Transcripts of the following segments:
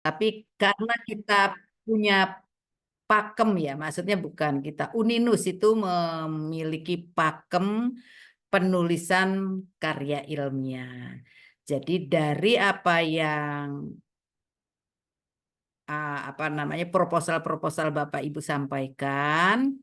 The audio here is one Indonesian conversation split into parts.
Tapi karena kita punya pakem ya, maksudnya bukan kita. Uninus itu memiliki pakem penulisan karya ilmiah. Jadi dari apa yang apa namanya proposal-proposal Bapak Ibu sampaikan,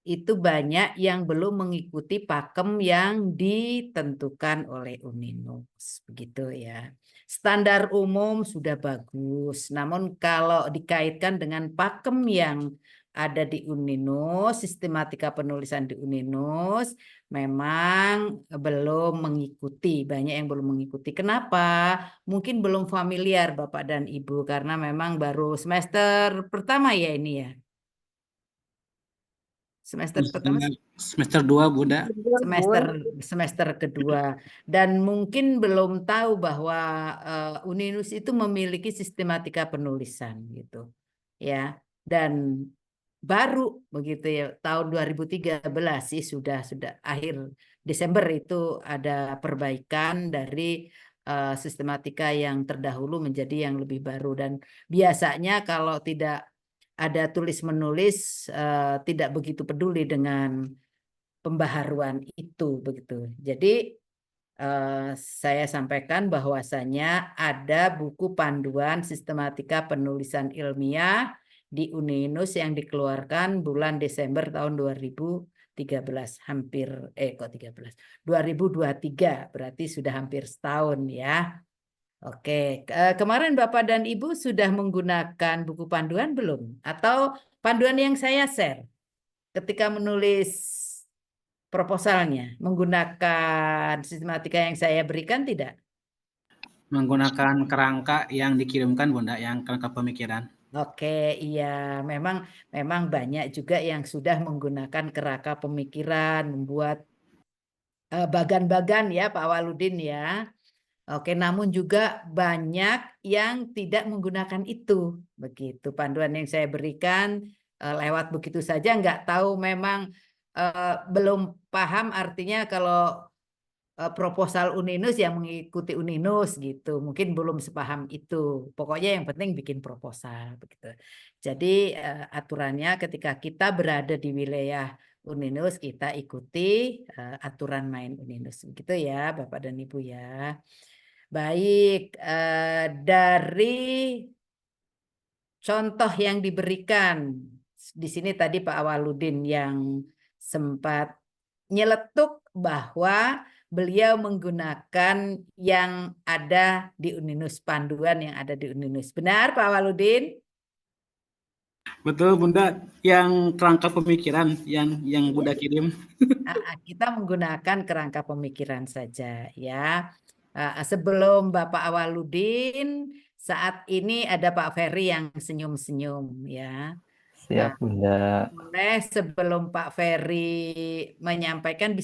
itu banyak yang belum mengikuti pakem yang ditentukan oleh Uninus, begitu ya. Standar umum sudah bagus, namun kalau dikaitkan dengan pakem yang ada di Uninus, sistematika penulisan di Uninus, memang belum mengikuti, banyak yang belum mengikuti. Kenapa? Mungkin belum familiar Bapak dan Ibu, karena memang baru semester pertama ya ini ya. Semester pertama Semester 2 Bunda. semester semester kedua dan mungkin belum tahu bahwa Uninus itu memiliki sistematika penulisan gitu ya dan baru begitu ya tahun 2013 sih sudah akhir Desember itu ada perbaikan dari sistematika yang terdahulu menjadi yang lebih baru dan biasanya kalau tidak ada tulis menulis tidak begitu peduli dengan pembaharuan itu begitu. Jadi saya sampaikan bahwasanya ada buku panduan sistematika penulisan ilmiah di Uninus yang dikeluarkan bulan Desember tahun 2013 hampir kok 13 2023 berarti sudah hampir setahun ya. Oke, kemarin Bapak dan Ibu sudah menggunakan buku panduan belum? Atau panduan yang saya share ketika menulis proposalnya menggunakan sistematika yang saya berikan tidak? Menggunakan kerangka yang dikirimkan Bunda, yang kerangka pemikiran. Oke, iya, memang memang banyak juga yang sudah menggunakan kerangka pemikiran, membuat bagan-bagan ya Pak Waludin ya. Oke, namun juga banyak yang tidak menggunakan itu. Begitu panduan yang saya berikan lewat begitu saja, nggak tahu memang belum paham artinya kalau proposal Uninus yang mengikuti Uninus gitu. Mungkin belum sepaham itu. Pokoknya yang penting bikin proposal begitu. Jadi aturannya ketika kita berada di wilayah Uninus kita ikuti aturan main Uninus. Begitu ya Bapak dan Ibu ya. Baik, dari contoh yang diberikan di sini tadi Pak Awaludin yang sempat nyeletuk bahwa beliau menggunakan yang ada di Uninus, panduan yang ada di Uninus. Benar Pak Awaludin? Betul Bunda, yang kerangka pemikiran yang Bunda kirim. Kita menggunakan kerangka pemikiran saja ya. Sebelum Bapak Awaludin, saat ini ada Pak Ferry yang senyum-senyum ya. Siap, Bunda. Boleh sebelum Pak Ferry menyampaikan,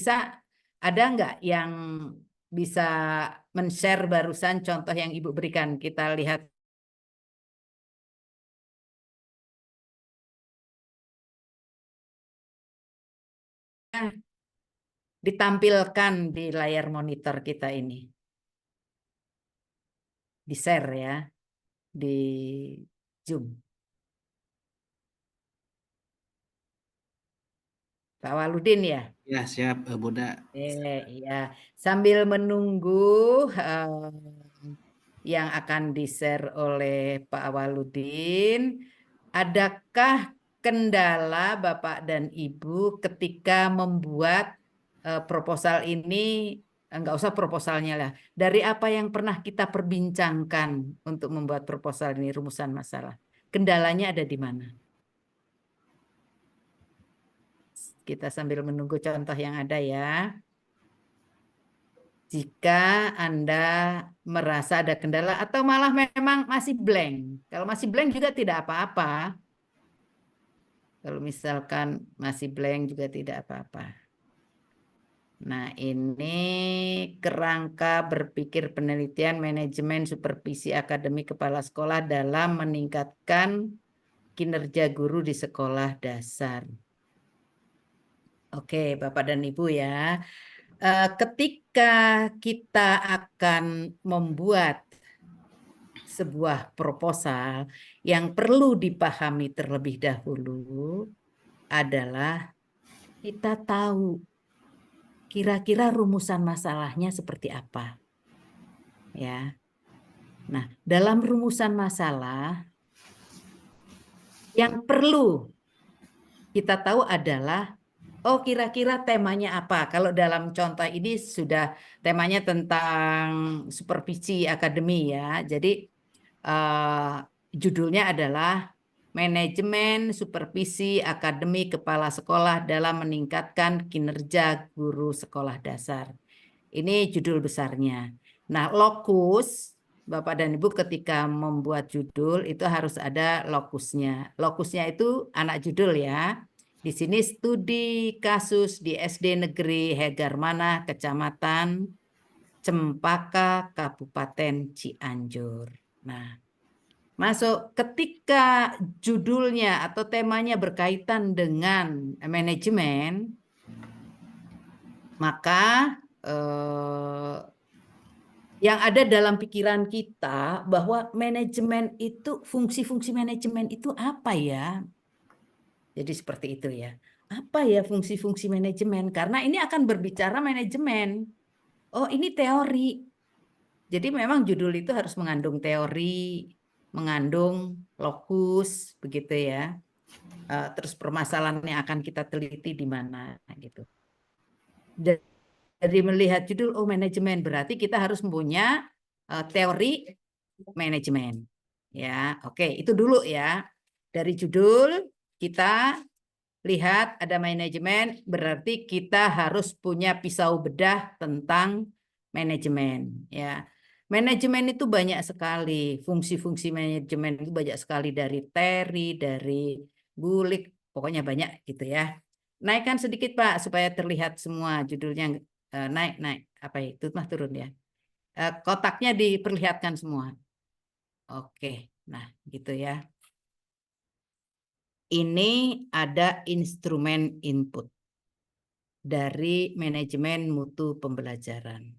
ada nggak yang bisa men-share barusan contoh yang Ibu berikan? Kita lihat ditampilkan di layar monitor kita ini. Di-share ya, di Zoom. Pak Waludin ya? Ya, siap Bunda. Iya. Sambil menunggu yang akan di-share oleh Pak Waludin, adakah kendala Bapak dan Ibu ketika membuat proposal ini? Enggak usah proposalnya lah. Dari apa yang pernah kita perbincangkan untuk membuat proposal ini, rumusan masalah. Kendalanya ada di mana? Kita sambil menunggu contoh yang ada ya. Jika Anda merasa ada kendala atau malah memang masih blank. Kalau masih blank juga tidak apa-apa. Kalau misalkan masih blank juga tidak apa-apa. Nah, ini kerangka berpikir penelitian manajemen supervisi akademik kepala sekolah dalam meningkatkan kinerja guru di sekolah dasar. Oke, Bapak dan Ibu ya. Ketika kita akan membuat sebuah proposal yang perlu dipahami terlebih dahulu adalah kita tahu kira-kira rumusan masalahnya seperti apa. Ya. Nah, dalam rumusan masalah yang perlu kita tahu adalah oh kira-kira temanya apa. Kalau dalam contoh ini sudah temanya tentang supervisi akademi ya. Jadi judulnya adalah Manajemen Supervisi Akademi Kepala Sekolah dalam Meningkatkan Kinerja Guru Sekolah Dasar. Ini judul besarnya. Nah, lokus, Bapak dan Ibu ketika membuat judul itu harus ada lokusnya. Lokusnya itu anak judul ya. Di sini studi kasus di SD Negeri Hegarmana, Kecamatan Cempaka, Kabupaten Cianjur. Nah, masuk ketika judulnya atau temanya berkaitan dengan manajemen, maka yang ada dalam pikiran kita bahwa manajemen itu, fungsi-fungsi manajemen itu apa ya? Jadi seperti itu ya. Apa ya fungsi-fungsi manajemen? Karena ini akan berbicara manajemen. Oh, ini teori. Jadi memang judul itu harus mengandung teori, mengandung lokus, begitu ya. Terus permasalahan yang akan kita teliti di mana, gitu. Dari melihat judul, oh manajemen, berarti kita harus mempunyai teori manajemen. Ya, oke, itu dulu ya. Dari judul kita lihat ada manajemen, berarti kita harus punya pisau bedah tentang manajemen. Ya, manajemen itu banyak sekali, fungsi-fungsi manajemen itu banyak sekali dari Terry, dari Gulik, pokoknya banyak gitu ya. Naikkan sedikit Pak supaya terlihat semua judulnya naik. Apa itu mah turun ya. Kotaknya diperlihatkan semua. Oke, nah gitu ya. Ini ada instrumen input dari manajemen mutu pembelajaran.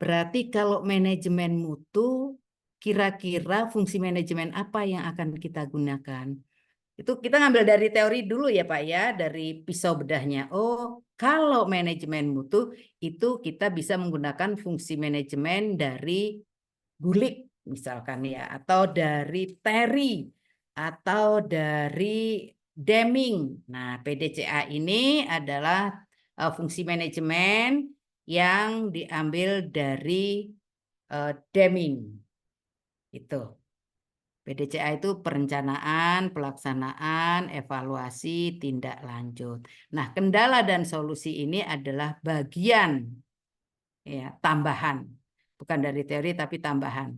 Berarti kalau manajemen mutu, kira-kira fungsi manajemen apa yang akan kita gunakan? Itu kita ngambil dari teori dulu ya Pak ya, dari pisau bedahnya. Oh, kalau manajemen mutu itu kita bisa menggunakan fungsi manajemen dari Gulik misalkan ya, atau dari Terry, atau dari Deming. Nah, PDCA ini adalah fungsi manajemen yang diambil dari Deming. Itu. PDCA itu perencanaan, pelaksanaan, evaluasi, tindak lanjut. Nah, kendala dan solusi ini adalah bagian ya, tambahan. Bukan dari teori tapi tambahan.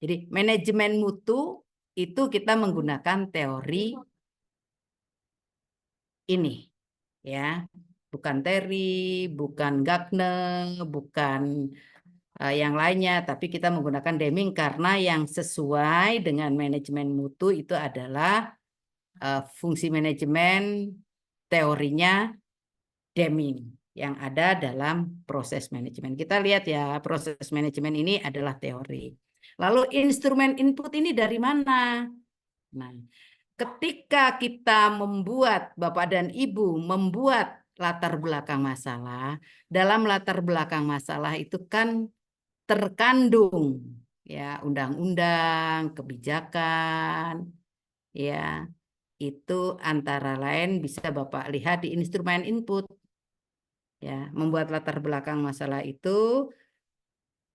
Jadi manajemen mutu itu kita menggunakan teori ini ya. Bukan Terry, bukan Gagner, bukan yang lainnya, tapi kita menggunakan Deming karena yang sesuai dengan manajemen mutu itu adalah fungsi manajemen teorinya Deming yang ada dalam proses manajemen. Kita lihat ya, proses manajemen ini adalah teori. Lalu instrumen input ini dari mana? Nah, ketika kita membuat, Bapak dan Ibu membuat latar belakang masalah, dalam latar belakang masalah itu kan terkandung ya undang-undang, kebijakan, ya itu antara lain bisa Bapak lihat di instrumen input. Ya, membuat latar belakang masalah itu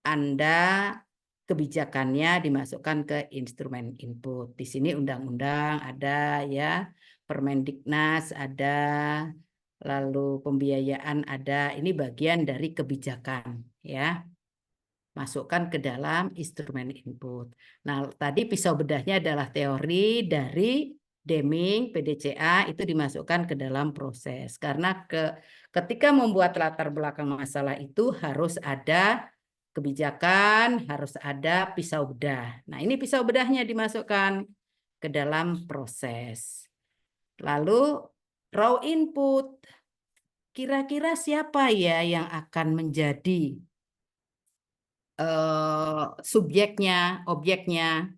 Anda kebijakannya dimasukkan ke instrumen input. Di sini undang-undang ada ya, Permendiknas ada, lalu pembiayaan ada. Ini bagian dari kebijakan ya. Masukkan ke dalam instrumen input. Nah, tadi pisau bedahnya adalah teori dari Deming, PDCA itu dimasukkan ke dalam proses. Karena ketika membuat latar belakang masalah itu harus ada kebijakan, harus ada pisau bedah. Nah, ini pisau bedahnya dimasukkan ke dalam proses. Lalu raw input. Kira-kira siapa ya yang akan menjadi subjeknya, objeknya,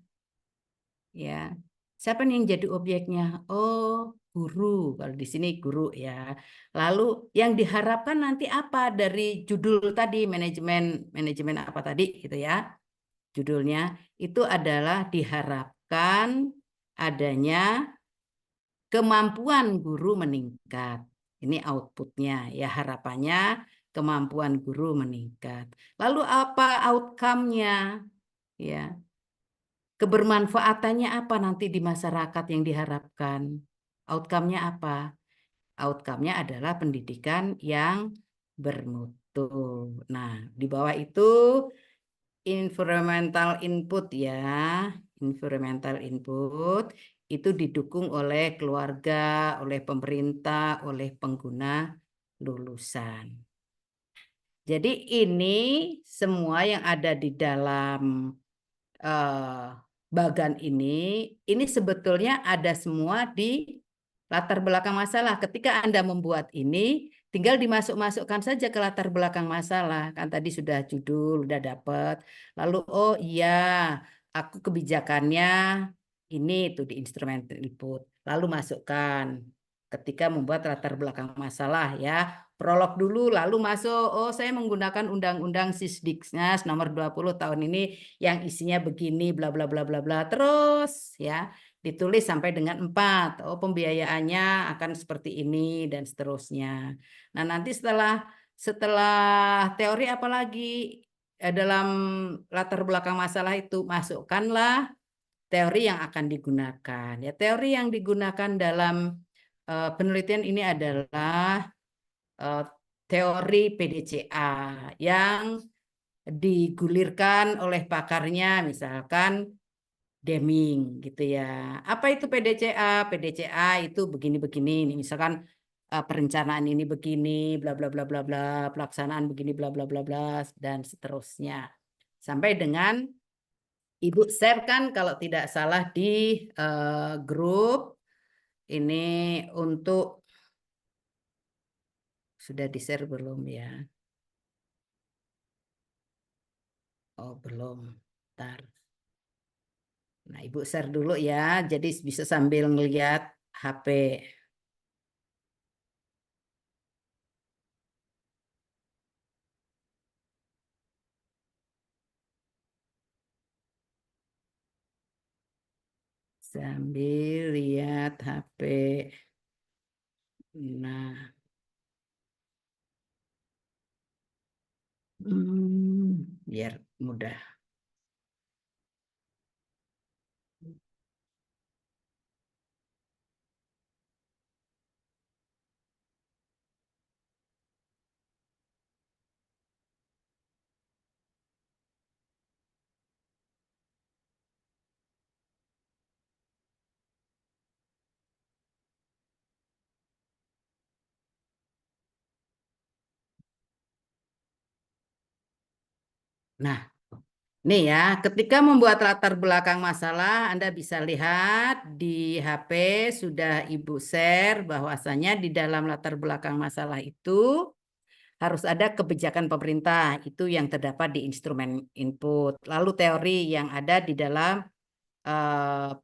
ya. Siapa nih yang jadi objeknya? Oh, guru. Kalau di sini guru ya. Lalu yang diharapkan nanti apa dari judul tadi, manajemen apa tadi gitu ya. Judulnya itu adalah diharapkan adanya kemampuan guru meningkat. Ini outputnya ya, harapannya kemampuan guru meningkat. Lalu apa outcome-nya? Ya, kebermanfaatannya apa nanti di masyarakat yang diharapkan? Outcome-nya apa? Outcome-nya adalah pendidikan yang bermutu. Nah, di bawah itu environmental input ya. Environmental input itu didukung oleh keluarga, oleh pemerintah, oleh pengguna lulusan. Jadi ini semua yang ada di dalam bagan ini sebetulnya ada semua di latar belakang masalah. Ketika Anda membuat ini, tinggal dimasuk-masukkan saja ke latar belakang masalah. Kan tadi sudah judul, udah dapat. Lalu, oh iya, aku kebijakannya ini tuh di instrumen input. Lalu masukkan ketika membuat latar belakang masalah ya. Prolog dulu, lalu masuk, oh saya menggunakan Undang-Undang Sisdiknas nomor 20 tahun ini yang isinya begini, bla bla bla bla bla. Terus ya, ditulis sampai dengan 4. Oh, pembiayaannya akan seperti ini dan seterusnya. Nah, nanti setelah teori apalagi dalam latar belakang masalah itu masukkanlah teori yang akan digunakan. Ya, teori yang digunakan dalam penelitian ini adalah teori PDCA yang digulirkan oleh pakarnya misalkan Deming gitu ya. Apa itu PDCA? PDCA itu begini-begini. Ini misalkan perencanaan ini begini, bla bla bla bla bla, pelaksanaan begini, bla bla bla bla, dan seterusnya. Sampai dengan Ibu share kan kalau tidak salah di grup ini untuk sudah di-share belum ya? Oh, belum. Ntar. Nah, Ibu share dulu ya. Jadi bisa sambil ngeliat HP. Sambil lihat HP. Nah. Biar mudah. Nah, nih ya, ketika membuat latar belakang masalah, Anda bisa lihat di HP sudah Ibu share bahwasanya di dalam latar belakang masalah itu harus ada kebijakan pemerintah, itu yang terdapat di instrumen input. Lalu teori yang ada di dalam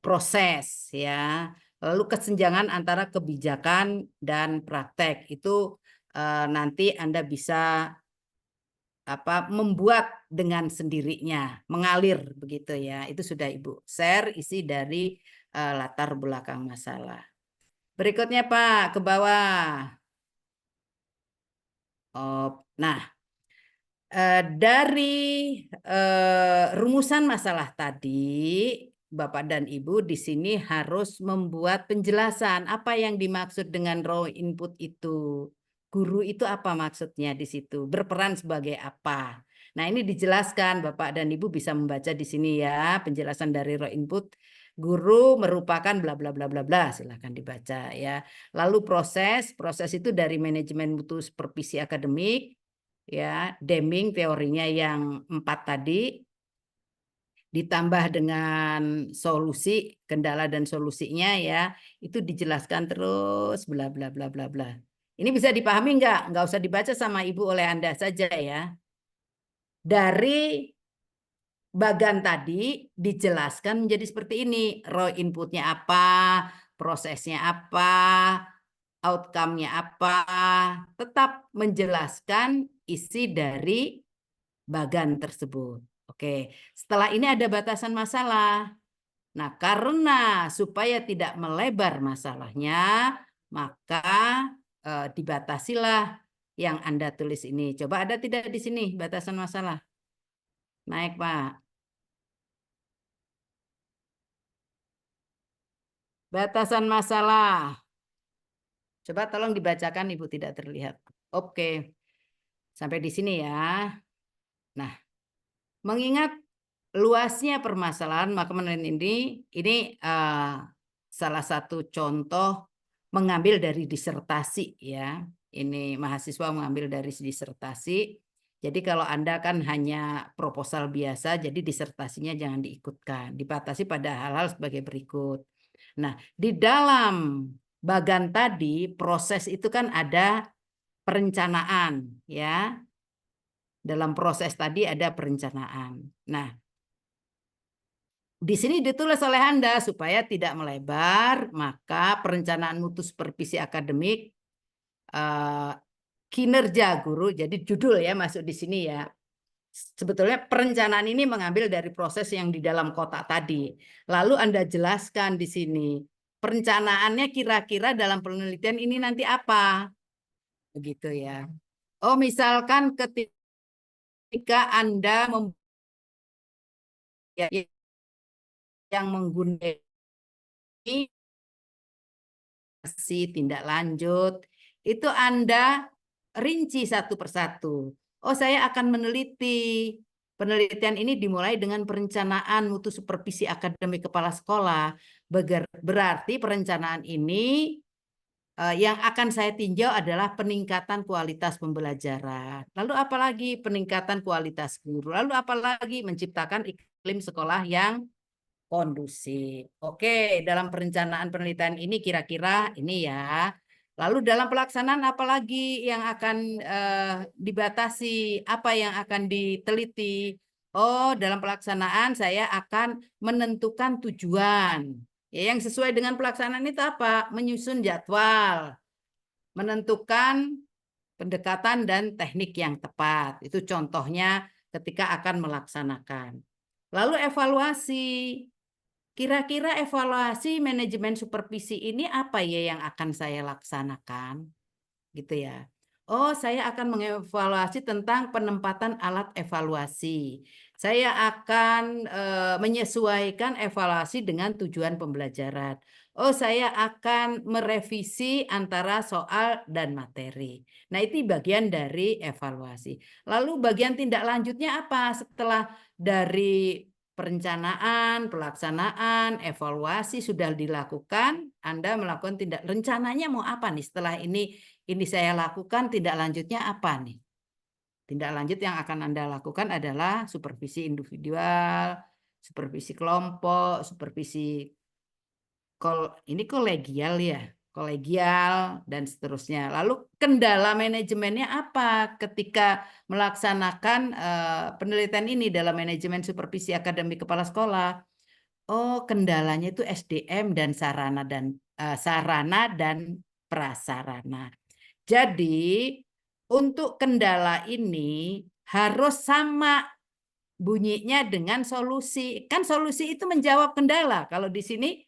proses ya. Lalu kesenjangan antara kebijakan dan praktek itu nanti Anda bisa membuat dengan sendirinya, mengalir begitu ya. Itu sudah Ibu share isi dari latar belakang masalah. Berikutnya Pak, ke bawah. Oh, nah, dari rumusan masalah tadi, Bapak dan Ibu di sini harus membuat penjelasan apa yang dimaksud dengan raw input itu. Guru itu apa maksudnya di situ? Berperan sebagai apa? Nah, ini dijelaskan Bapak dan Ibu bisa membaca di sini ya, penjelasan dari raw input. Guru merupakan bla bla bla bla bla, silakan dibaca ya. Lalu proses itu dari manajemen mutu supervisi akademik ya, Deming teorinya yang 4 tadi ditambah dengan solusi, kendala dan solusinya ya, itu dijelaskan terus bla bla bla bla bla. Ini bisa dipahami nggak? Nggak usah dibaca sama Ibu oleh Anda saja ya. Dari bagan tadi dijelaskan menjadi seperti ini. Raw inputnya apa, prosesnya apa, outcome-nya apa. Tetap menjelaskan isi dari bagan tersebut. Oke, setelah ini ada batasan masalah. Nah, karena supaya tidak melebar masalahnya, maka dibatasilah yang Anda tulis ini. Coba ada tidak di sini batasan masalah? Naik, Pak. Batasan masalah. Coba tolong dibacakan, Ibu, tidak terlihat. Oke. Sampai di sini ya. Nah, mengingat luasnya permasalahan, maka menurut ini salah satu contoh mengambil dari disertasi ya. Ini mahasiswa mengambil dari disertasi. Jadi kalau Anda kan hanya proposal biasa, jadi disertasinya jangan diikutkan. Dibatasi pada hal-hal sebagai berikut. Nah, di dalam bagan tadi proses itu kan ada perencanaan ya. Dalam proses tadi ada perencanaan. Nah, di sini ditulis oleh Anda supaya tidak melebar, maka perencanaan mutu supervisi akademik kinerja guru, jadi judul ya masuk di sini ya. Sebetulnya perencanaan ini mengambil dari proses yang di dalam kotak tadi. Lalu Anda jelaskan di sini, perencanaannya kira-kira dalam penelitian ini nanti apa? Begitu ya. Oh, misalkan ketika Anda yang menggunakan tindak lanjut, itu Anda rinci satu persatu. Oh, saya akan meneliti. Penelitian ini dimulai dengan perencanaan mutu supervisi akademik kepala sekolah. Berarti perencanaan ini yang akan saya tinjau adalah peningkatan kualitas pembelajaran. Lalu apalagi peningkatan kualitas guru. Lalu apalagi menciptakan iklim sekolah yang kondusif. Oke, dalam perencanaan penelitian ini kira-kira ini ya. Lalu dalam pelaksanaan apalagi yang akan dibatasi, apa yang akan diteliti? Oh, dalam pelaksanaan saya akan menentukan tujuan. Ya, yang sesuai dengan pelaksanaan itu apa? Menyusun jadwal, menentukan pendekatan dan teknik yang tepat. Itu contohnya ketika akan melaksanakan. Lalu evaluasi. Kira-kira evaluasi manajemen supervisi ini apa ya yang akan saya laksanakan? Gitu ya. Oh, saya akan mengevaluasi tentang penempatan alat evaluasi. Saya akan menyesuaikan evaluasi dengan tujuan pembelajaran. Oh, saya akan merevisi antara soal dan materi. Nah, itu bagian dari evaluasi. Lalu bagian tindak lanjutnya apa? Setelah dari perencanaan, pelaksanaan, evaluasi sudah dilakukan, Anda melakukan tindak rencananya mau apa nih setelah ini saya lakukan, tindak lanjutnya apa nih? Tindak lanjut yang akan Anda lakukan adalah supervisi individual, supervisi kelompok, supervisi ini kolegial ya, kolegial dan seterusnya. Lalu kendala manajemennya apa ketika melaksanakan penelitian ini dalam manajemen supervisi akademik kepala sekolah? Oh, kendalanya itu SDM dan sarana dan prasarana. Jadi, untuk kendala ini harus sama bunyinya dengan solusi. Kan solusi itu menjawab kendala. Kalau di sini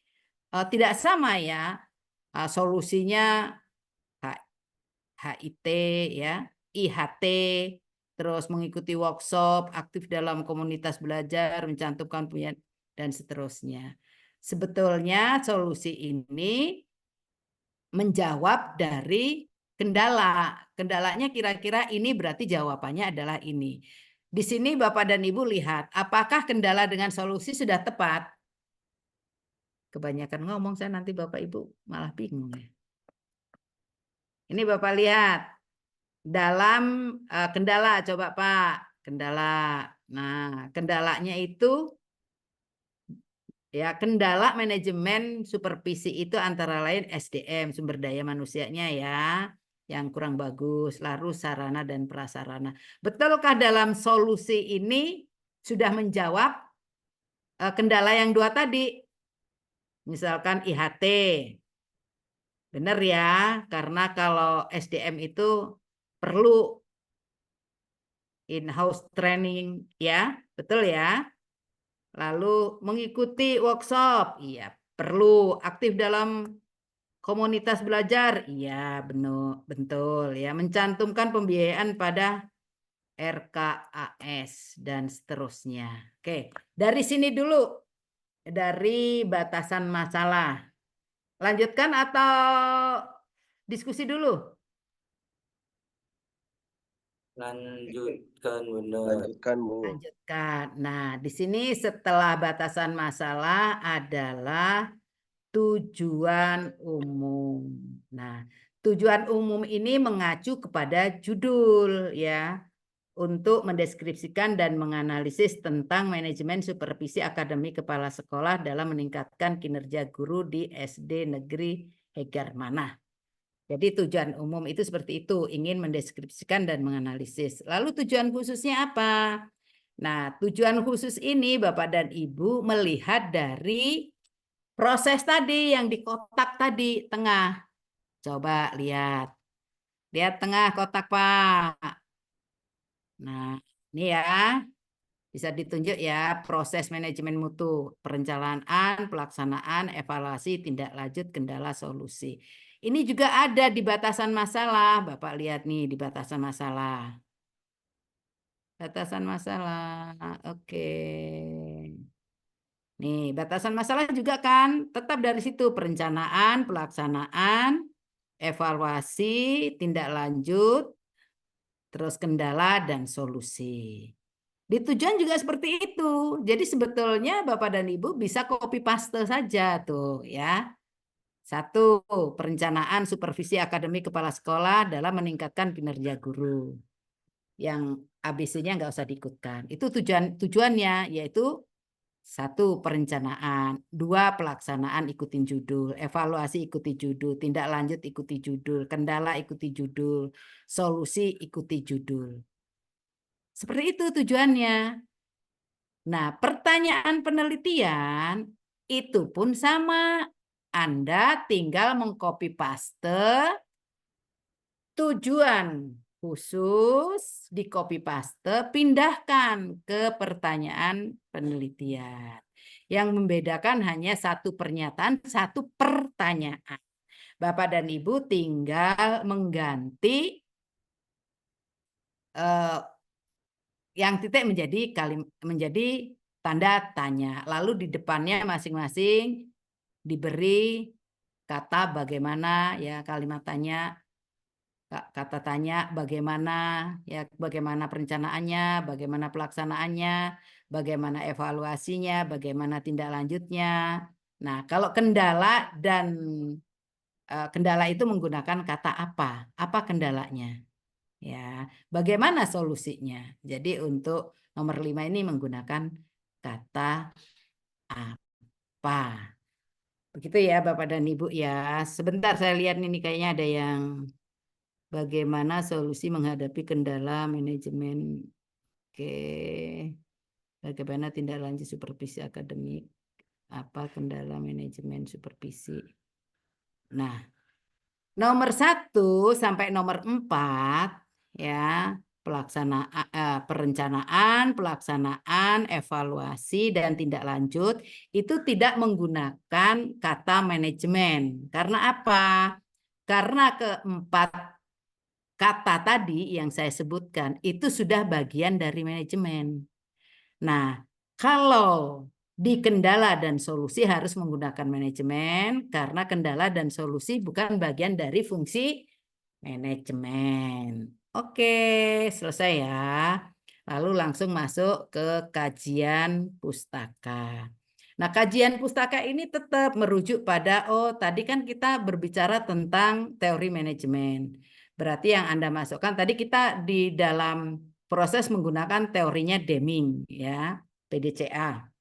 tidak sama ya. Solusinya HIT ya, IHT, terus mengikuti workshop, aktif dalam komunitas belajar, mencantumkan punya dan seterusnya. Sebetulnya solusi ini menjawab dari kendala. Kendalanya kira-kira ini berarti jawabannya adalah ini. Di sini Bapak dan Ibu lihat, apakah kendala dengan solusi sudah tepat? Kebanyakan ngomong saya nanti Bapak Ibu malah bingung ya. Ini Bapak lihat. Dalam kendala, coba Pak. Kendala. Nah, kendalanya itu ya kendala manajemen supervisi itu antara lain SDM, sumber daya manusianya ya, yang kurang bagus, lalu sarana dan prasarana. Betulkah dalam solusi ini sudah menjawab kendala yang 2 tadi. Misalkan IHT. Benar ya, karena kalau SDM itu perlu in-house training ya, betul ya. Lalu mengikuti workshop, iya perlu. Aktif dalam komunitas belajar, iya betul ya. Mencantumkan pembiayaan pada RKAS dan seterusnya. Oke, dari sini dulu, dari batasan masalah. Lanjutkan atau diskusi dulu? Lanjutkan, Bunda. Lanjutkan, Bu. Lanjutkan. Nah, di sini setelah batasan masalah adalah tujuan umum. Nah, tujuan umum ini mengacu kepada judul ya, untuk mendeskripsikan dan menganalisis tentang manajemen supervisi akademik kepala sekolah dalam meningkatkan kinerja guru di SD Negeri Hegar Manah. Jadi tujuan umum itu seperti itu, ingin mendeskripsikan dan menganalisis. Lalu tujuan khususnya apa? Nah, tujuan khusus ini Bapak dan Ibu melihat dari proses tadi yang di kotak tadi tengah. Coba lihat. Lihat tengah kotak, Pak. Nah, ini ya. Bisa ditunjuk ya, proses manajemen mutu, perencanaan, pelaksanaan, evaluasi, tindak lanjut, kendala, solusi. Ini juga ada di batasan masalah. Bapak lihat nih di batasan masalah. Batasan masalah. Oke. Nih, batasan masalah juga kan tetap dari situ perencanaan, pelaksanaan, evaluasi, tindak lanjut, terus kendala dan solusi. Di tujuan juga seperti itu. Jadi sebetulnya Bapak dan Ibu bisa copy paste saja tuh ya. 1, perencanaan supervisi akademik kepala sekolah dalam meningkatkan kinerja guru. Yang ABC-nya nggak usah diikutkan. Itu tujuannya yaitu 1, perencanaan, 2, pelaksanaan ikutin judul, evaluasi ikuti judul, tindak lanjut ikuti judul, kendala ikuti judul, solusi ikuti judul. Seperti itu tujuannya. Nah, pertanyaan penelitian itu pun sama. Anda tinggal mengcopy paste tujuan khusus, di copy paste, pindahkan ke pertanyaan penelitian. Yang membedakan hanya 1 pernyataan, 1 pertanyaan. Bapak dan Ibu tinggal mengganti yang titik menjadi tanda tanya. Lalu di depannya masing-masing diberi kata bagaimana ya, kalimat tanya, kata tanya bagaimana ya, bagaimana perencanaannya, bagaimana pelaksanaannya, bagaimana evaluasinya, bagaimana tindak lanjutnya. Nah, kalau kendala dan kendala itu menggunakan kata apa? Apa kendalanya? Ya, bagaimana solusinya? Jadi untuk nomor 5 ini menggunakan kata apa. Begitu ya Bapak dan Ibu ya. Sebentar saya lihat ini kayaknya ada yang bagaimana solusi menghadapi kendala manajemen. Oke. Bagaimana tindak lanjut supervisi akademik? Apa kendala manajemen supervisi? Nah, nomor 1 sampai nomor 4 ya, perencanaan, pelaksanaan, evaluasi dan tindak lanjut itu tidak menggunakan kata manajemen. Karena apa? Karena keempat kata tadi yang saya sebutkan itu sudah bagian dari manajemen. Nah, kalau di kendala dan solusi harus menggunakan manajemen karena kendala dan solusi bukan bagian dari fungsi manajemen. Oke, selesai ya. Lalu langsung masuk ke kajian pustaka. Nah, kajian pustaka ini tetap merujuk pada, tadi kan kita berbicara tentang teori manajemen. Berarti yang Anda masukkan tadi kita di dalam proses menggunakan teorinya Deming ya, PDCA.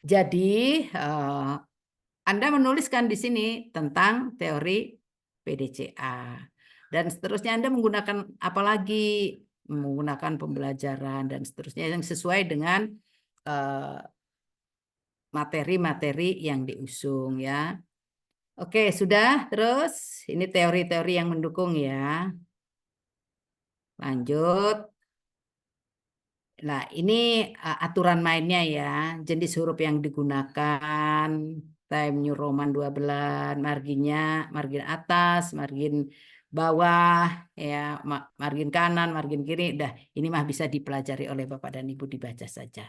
Jadi Anda menuliskan di sini tentang teori PDCA. Dan seterusnya Anda menggunakan apa lagi? menggunakan pembelajaran dan seterusnya yang sesuai dengan materi-materi yang diusung ya. Oke, sudah. Terus ini teori-teori yang mendukung ya. Lanjut. Nah, ini aturan mainnya ya. Jenis huruf yang digunakan, Time New Roman 12, margin atas, margin bawah, ya, margin kanan, margin kiri. Dah, ini mah bisa dipelajari oleh Bapak dan Ibu, dibaca saja.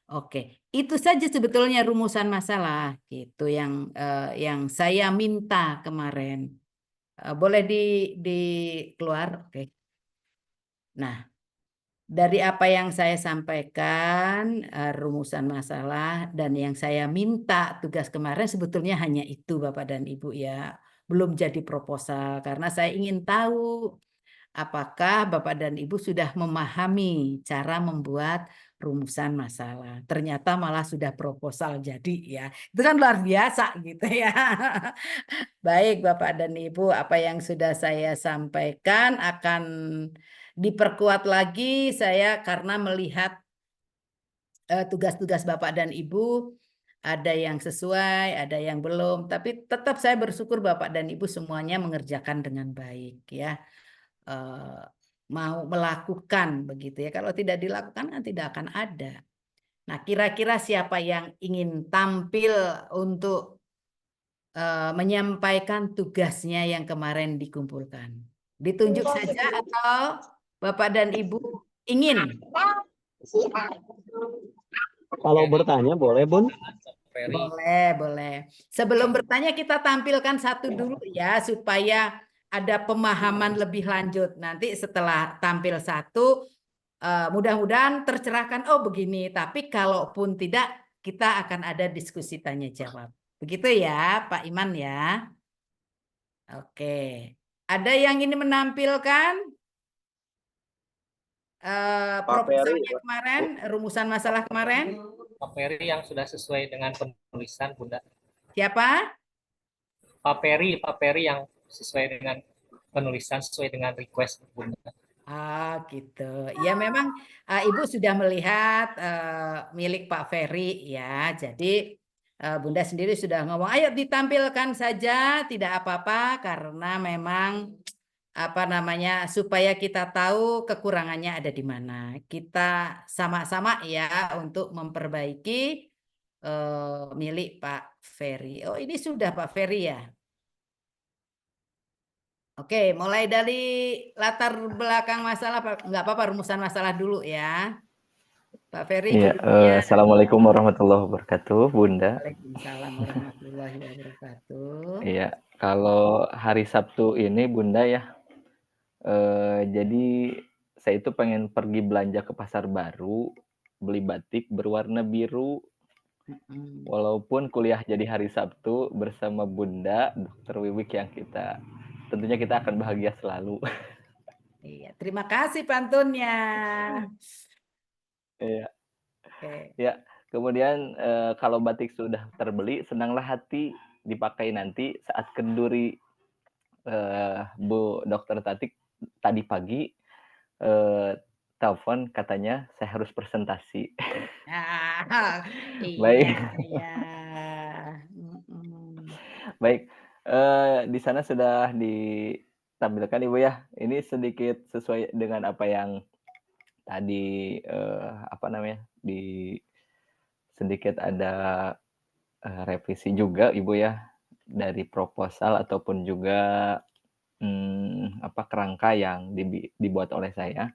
Oke, itu saja sebetulnya rumusan masalah gitu yang saya minta kemarin. Boleh dikeluar, oke. Nah, dari apa yang saya sampaikan, rumusan masalah dan yang saya minta tugas kemarin sebetulnya hanya itu Bapak dan Ibu ya. Belum jadi proposal karena saya ingin tahu apakah Bapak dan Ibu sudah memahami cara membuat rumusan masalah. Ternyata malah sudah proposal jadi ya. Itu kan luar biasa gitu ya. Baik Bapak dan Ibu, apa yang sudah saya sampaikan akan diperkuat lagi saya karena melihat tugas-tugas Bapak dan Ibu ada yang sesuai, ada yang belum, tapi tetap saya bersyukur Bapak dan Ibu semuanya mengerjakan dengan baik ya. Mau melakukan begitu ya. Kalau tidak dilakukan kan tidak akan ada. Nah, kira-kira siapa yang ingin tampil untuk menyampaikan tugasnya yang kemarin dikumpulkan? Ditunjuk saja atau Bapak dan Ibu ingin? Kalau bertanya boleh, Bun? Boleh, boleh. Sebelum bertanya kita tampilkan satu dulu ya supaya ada pemahaman lebih lanjut. Nanti setelah tampil satu, mudah-mudahan tercerahkan, oh begini. Tapi kalaupun tidak, kita akan ada diskusi tanya jawab. Begitu ya, Pak Iman ya. Oke. Ada yang ini menampilkan proposalnya kemarin, rumusan masalah kemarin? Pak Ferry yang sudah sesuai dengan penulisan, Bunda. Siapa? Pak Ferry yang sesuai dengan penulisan, sesuai dengan request, Bunda. Ah, gitu. Ya memang Ibu sudah melihat milik Pak Ferry ya. Jadi Bunda sendiri sudah ngomong, ayo ditampilkan saja, tidak apa-apa karena memang apa namanya supaya kita tahu kekurangannya ada di mana. Kita sama-sama ya untuk memperbaiki milik Pak Ferry. Oh, ini sudah Pak Ferry ya. Oke, mulai dari latar belakang masalah, nggak apa-apa, rumusan masalah dulu ya. Pak Ferry. Iya, Assalamualaikum warahmatullahi wabarakatuh, Bunda. Waalaikumsalam warahmatullahi wabarakatuh. Iya, kalau hari Sabtu ini, Bunda ya, jadi saya itu pengen pergi belanja ke pasar baru, beli batik berwarna biru. Walaupun kuliah jadi hari Sabtu bersama Bunda, Dr. Wiwik yang tentunya kita akan bahagia selalu. Iya, terima kasih pantunnya. Iya. Oke. Ya, kemudian kalau batik sudah terbeli, senanglah hati dipakai nanti saat kenduri. Bu Dokter Tatik tadi pagi telepon katanya saya harus presentasi. Iya, Baik. iya. Baik, di sana sudah ditampilkan Ibu ya. Ini sedikit sesuai dengan apa yang tadi sedikit ada revisi juga Ibu ya dari proposal ataupun juga kerangka yang dibuat oleh saya.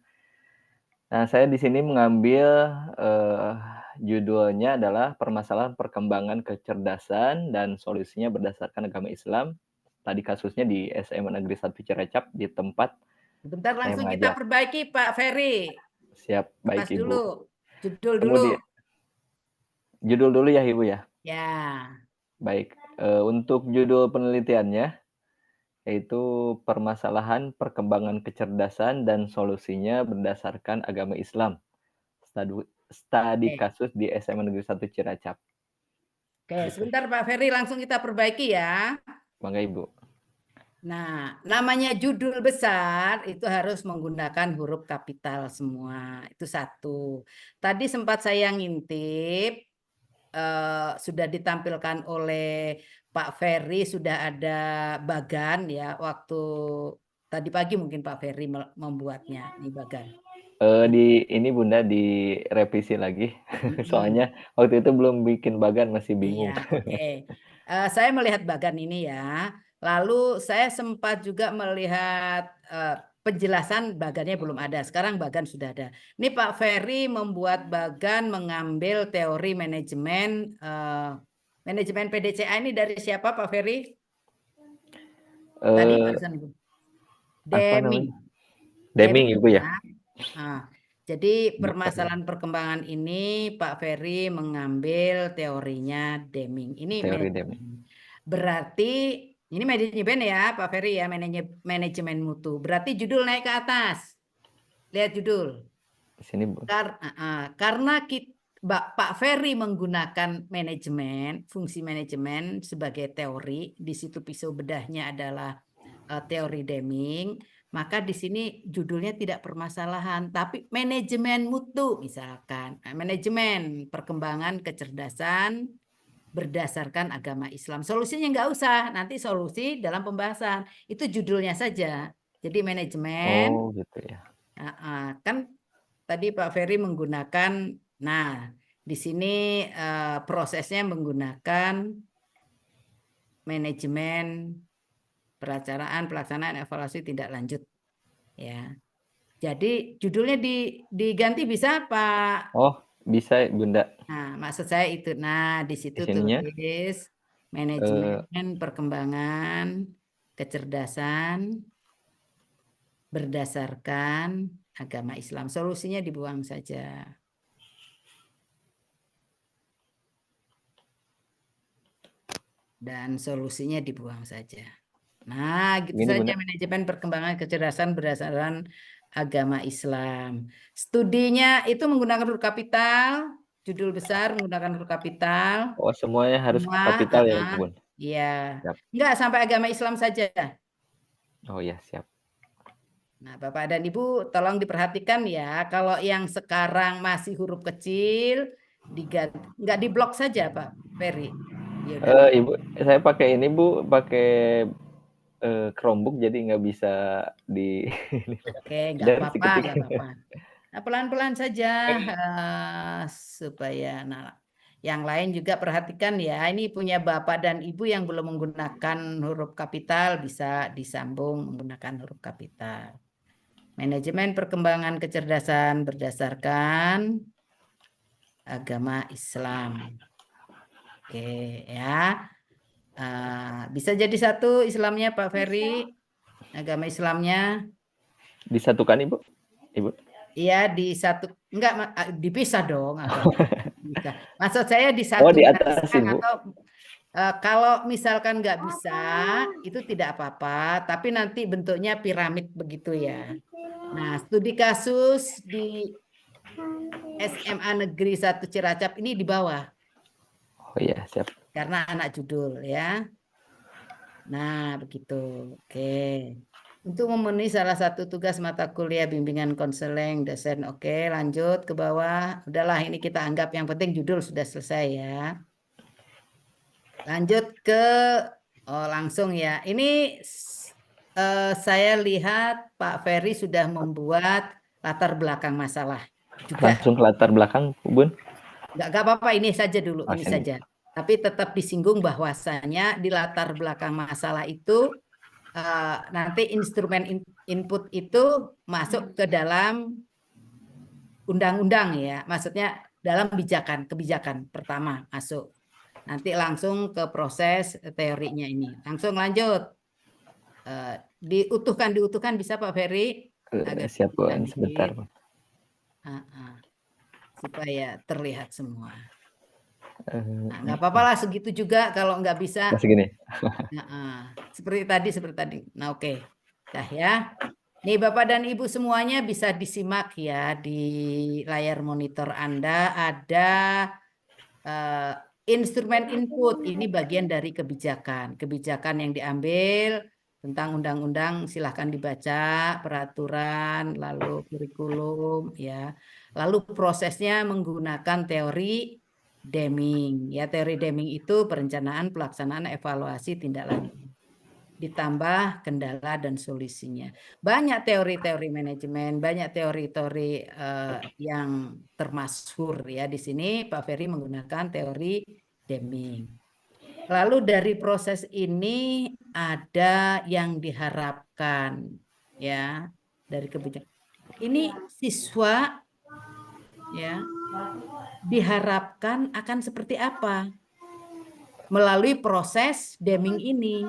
Nah, saya di sini mengambil judulnya adalah permasalahan perkembangan kecerdasan dan solusinya berdasarkan agama Islam. Tadi kasusnya di SMA Negeri 1 Cilacap di tempat. Bentar langsung kita perbaiki Pak Ferry. Siap, baik Ibu. Dulu. Judul dulu. Judul dulu ya Ibu ya. Ya. Baik, untuk judul penelitiannya yaitu permasalahan perkembangan kecerdasan dan solusinya berdasarkan agama Islam. Studi kasus di SMA Negeri 1 Cilacap. Oke, sebentar Pak Ferry langsung kita perbaiki ya. Mangga Ibu. Nah, namanya judul besar itu harus menggunakan huruf kapital semua. Itu satu. Tadi sempat saya ngintip, sudah ditampilkan oleh Pak Ferry, sudah ada bagan ya. Waktu tadi pagi mungkin Pak Ferry membuatnya, ini bagan. Di ini Bunda direvisi lagi. Soalnya waktu itu belum bikin bagan, masih bingung. Iya, oke. Saya melihat bagan ini ya. Lalu saya sempat juga melihat penjelasan bagannya belum ada. Sekarang bagan sudah ada. Ini Pak Ferry membuat bagan mengambil teori manajemen PDCA ini dari siapa Pak Ferry? Tadi Eh, barusan Bu. apa Deming. namanya? Deming Ibu ya? Nah, jadi permasalahan perkembangan ini Pak Ferry mengambil teorinya Deming. Ini Teori Deming. berarti ini manajemen ya Pak Ferry ya, manajemen mutu. Berarti judul naik ke atas. Lihat judul. Di sini Bu. Karena Pak Ferry menggunakan fungsi manajemen sebagai teori, di situ pisau bedahnya adalah teori Deming, maka di sini judulnya tidak permasalahan, tapi manajemen mutu misalkan, manajemen perkembangan kecerdasan berdasarkan agama Islam. Solusinya nggak usah, nanti solusi dalam pembahasan. Itu judulnya saja. Jadi manajemen, Oh gitu ya. kan tadi Pak Ferry menggunakan, nah di sini prosesnya menggunakan manajemen perencanaan, pelaksanaan, evaluasi tindak lanjut. Ya. Jadi judulnya diganti bisa Pak? Oh bisa Bunda. Nah, maksud saya itu. Nah, di situ Di sininya tulis manajemen perkembangan kecerdasan berdasarkan agama Islam. Solusinya dibuang saja. Dan solusinya dibuang saja. Nah, gitu Gini, saja Bunda. manajemen perkembangan kecerdasan berdasarkan agama Islam. Studinya itu menggunakan huruf kapital, judul besar menggunakan huruf kapital. Oh semuanya harus Semua, kapital ya Bun. iya. Siap. Enggak sampai agama Islam saja. Oh ya siap. Nah, Bapak dan Ibu tolong diperhatikan ya, kalau yang sekarang masih huruf kecil, enggak diblok saja Pak Ferry. Ya udah. Ibu, saya pakai ini Bu, pakai Chromebook jadi nggak bisa di Oke, nggak dari apa-apa, ketik. nggak apa-apa. Nah, pelan-pelan saja supaya yang lain juga perhatikan ya. Ini punya Bapak dan Ibu yang belum menggunakan huruf kapital bisa disambung menggunakan huruf kapital. Manajemen perkembangan kecerdasan berdasarkan agama Islam. Oke ya. Bisa jadi satu Islamnya Pak Ferry, agama Islamnya. Disatukan Ibu? Ibu? Iya enggak dipisah dong agama. Maksud saya Oh disatukan di atas Ibu. atau kalau misalkan nggak bisa itu tidak apa-apa, tapi nanti bentuknya piramid begitu ya. Nah, studi kasus di SMA Negeri 1 Cilacap ini di bawah Oh iya siap. karena anak judul ya. Nah, begitu. Oke. Untuk memenuhi salah satu tugas mata kuliah bimbingan konseling dosen. Oke, lanjut ke bawah. Udahlah, ini kita anggap yang penting judul sudah selesai ya. Lanjut ke langsung ya. Ini saya lihat Pak Ferry sudah membuat latar belakang masalah juga. Langsung ke latar belakang Bun. Nggak apa-apa, ini saja dulu, ini Sini. saja. Tapi tetap disinggung bahwasanya di latar belakang masalah itu nanti instrumen input itu masuk ke dalam undang-undang ya, maksudnya dalam kebijakan pertama masuk. Nanti langsung ke proses teorinya ini. Langsung lanjut. Diutuhkan bisa Pak Ferry? Siap Bun, sebentar. Supaya terlihat semua. Nah, nggak apa-apa lah segitu juga kalau nggak bisa. Segini. Seperti tadi. Nah oke. Dah ya. Nih Bapak dan Ibu semuanya bisa disimak ya di layar monitor Anda ada instrumen input. Ini bagian dari kebijakan. Kebijakan yang diambil Tentang undang-undang silahkan dibaca, peraturan, lalu kurikulum, ya. Lalu prosesnya menggunakan teori Deming. Ya, teori Deming itu perencanaan, pelaksanaan, evaluasi, tindak lanjut. Ditambah kendala dan solusinya. Banyak teori-teori manajemen, banyak teori-teori yang termasyhur ya di sini. Pak Ferry menggunakan teori Deming. Lalu dari proses ini ada yang diharapkan ya dari kebijakan. Ini siswa ya diharapkan akan seperti apa melalui proses Deming ini.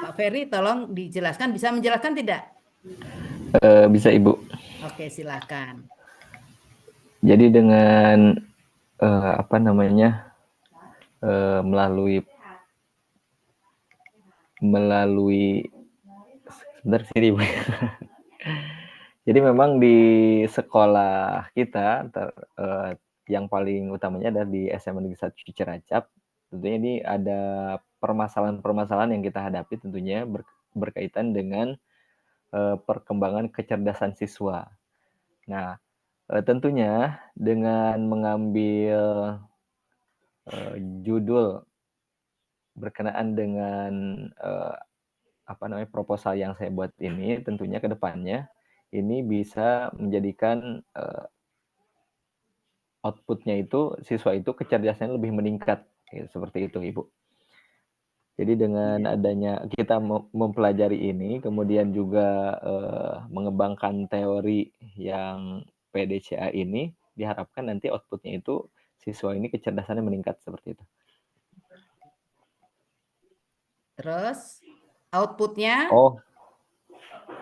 Pak Ferry tolong dijelaskan, bisa menjelaskan tidak? Bisa Ibu. Oke, silakan. Jadi dengan apa namanya melalui sebentar sini Ibu. Jadi memang di sekolah kita yang paling utamanya adalah di SMA Negeri 1 Cilacap. Tentunya ini ada permasalahan-permasalahan yang kita hadapi tentunya berkaitan dengan perkembangan kecerdasan siswa. Nah, tentunya dengan mengambil judul berkenaan dengan apa namanya proposal yang saya buat ini, tentunya ke depannya ini bisa menjadikan outputnya itu siswa itu kecerdasannya lebih meningkat, seperti itu Ibu. Jadi dengan adanya kita mempelajari ini, kemudian juga mengembangkan teori yang PDCA ini, diharapkan nanti outputnya itu siswa ini kecerdasannya meningkat seperti itu. Terus outputnya? Oh,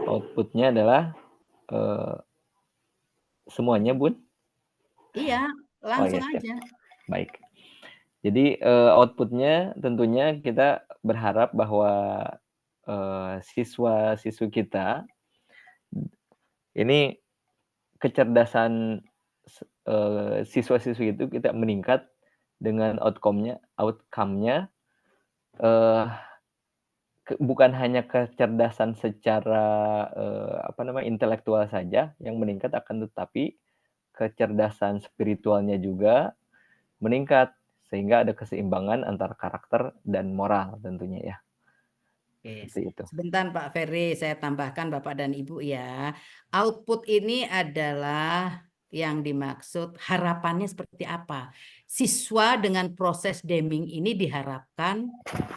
outputnya adalah semuanya, Bun? Iya, Oh langsung ya, siap. aja. Baik. Jadi outputnya tentunya kita berharap bahwa siswa-siswi kita ini kecerdasan siswa-siswi itu kita meningkat dengan outcome-nya bukan hanya kecerdasan secara apa namanya intelektual saja yang meningkat, akan tetapi kecerdasan spiritualnya juga meningkat sehingga ada keseimbangan antara karakter dan moral tentunya ya. Oke, Seperti itu. sebentar Pak Ferry, saya tambahkan Bapak dan Ibu ya. Output ini adalah yang dimaksud harapannya seperti apa. Siswa dengan proses Deming ini diharapkan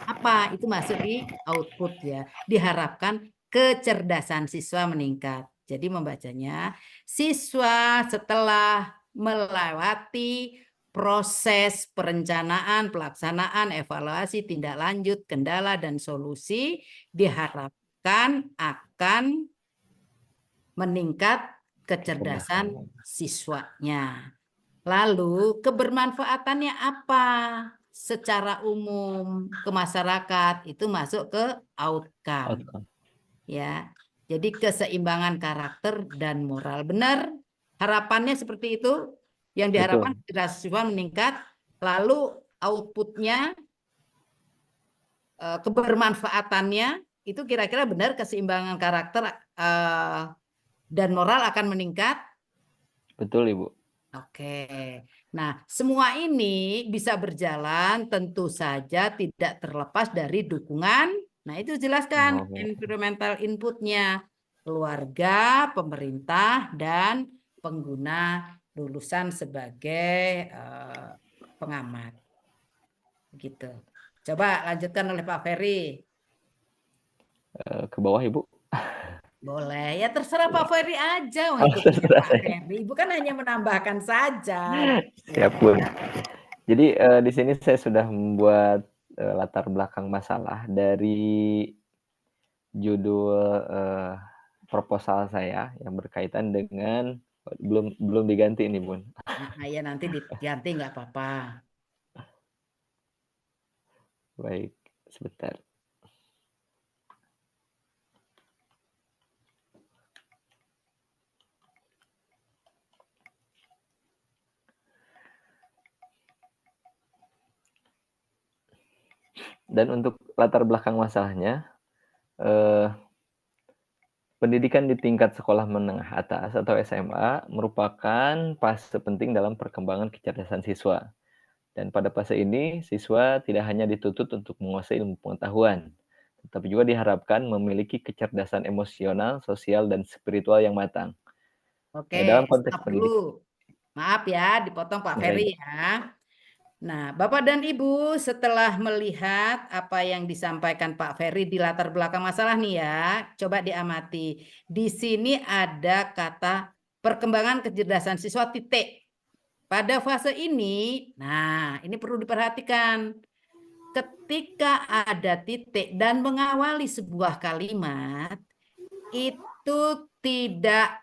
apa? Itu masuk di output ya. Diharapkan kecerdasan siswa meningkat. Jadi membacanya, siswa setelah melewati proses perencanaan, pelaksanaan, evaluasi, tindak lanjut, kendala, dan solusi diharapkan akan meningkat kecerdasan siswanya. Lalu kebermanfaatannya apa? Secara umum ke masyarakat itu masuk ke outcome. Ya. Jadi keseimbangan karakter dan moral. Benar? Harapannya seperti itu? Yang diharapkan kecerdasan siswa meningkat, lalu outputnya, kebermanfaatannya, itu kira-kira benar keseimbangan karakter dan moral akan meningkat? Betul Ibu. Oke, nah semua ini bisa berjalan tentu saja tidak terlepas dari dukungan. Nah itu jelaskan environmental inputnya, keluarga, pemerintah, dan pengguna lulusan sebagai pengamat. Gitu. Coba lanjutkan oleh Pak Ferry. Ke bawah Ibu. Boleh, ya terserah Pak Ferry aja. Itu punya Pak Ferry. Ibu kan hanya menambahkan saja. Siap Bun. Jadi di sini saya sudah membuat latar belakang masalah dari judul proposal saya yang berkaitan dengan belum diganti ini Bun. Nah, ya nanti diganti nggak apa-apa. Baik, sebentar. Dan untuk latar belakang masalahnya, pendidikan di tingkat sekolah menengah atas atau SMA merupakan fase penting dalam perkembangan kecerdasan siswa. Dan pada fase ini, siswa tidak hanya dituntut untuk menguasai ilmu pengetahuan, tetapi juga diharapkan memiliki kecerdasan emosional, sosial, dan spiritual yang matang. Oke, Dalam konteks stop pendidikan, dulu. Maaf ya, dipotong Pak Ferry ya. Nah, Bapak dan Ibu, setelah melihat apa yang disampaikan Pak Ferry di latar belakang masalah nih ya, coba diamati. Di sini ada kata perkembangan kecerdasan siswa titik. Pada fase ini, nah ini perlu diperhatikan. Ketika ada titik dan mengawali sebuah kalimat, itu tidak,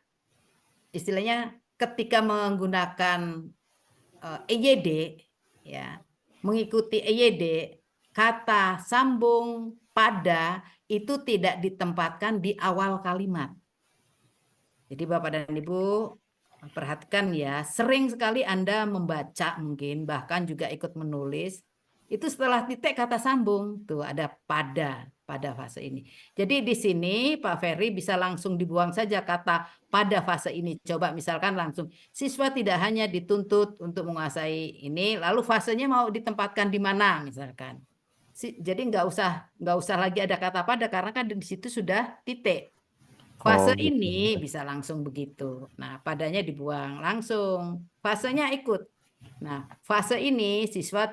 istilahnya ketika menggunakan EYD, ya, mengikuti EYD, kata sambung pada itu tidak ditempatkan di awal kalimat. Jadi Bapak dan Ibu perhatikan ya, sering sekali Anda membaca mungkin bahkan juga ikut menulis itu setelah titik kata sambung tuh ada pada fase ini. Jadi di sini Pak Ferry bisa langsung dibuang saja kata pada fase ini. Coba misalkan langsung siswa tidak hanya dituntut untuk menguasai ini, lalu fasenya mau ditempatkan di mana misalkan. Jadi nggak usah lagi ada kata pada karena kan di situ sudah titik. Fase gitu. ini bisa langsung begitu. Nah, padanya dibuang langsung. Fasenya ikut. Nah, fase ini siswa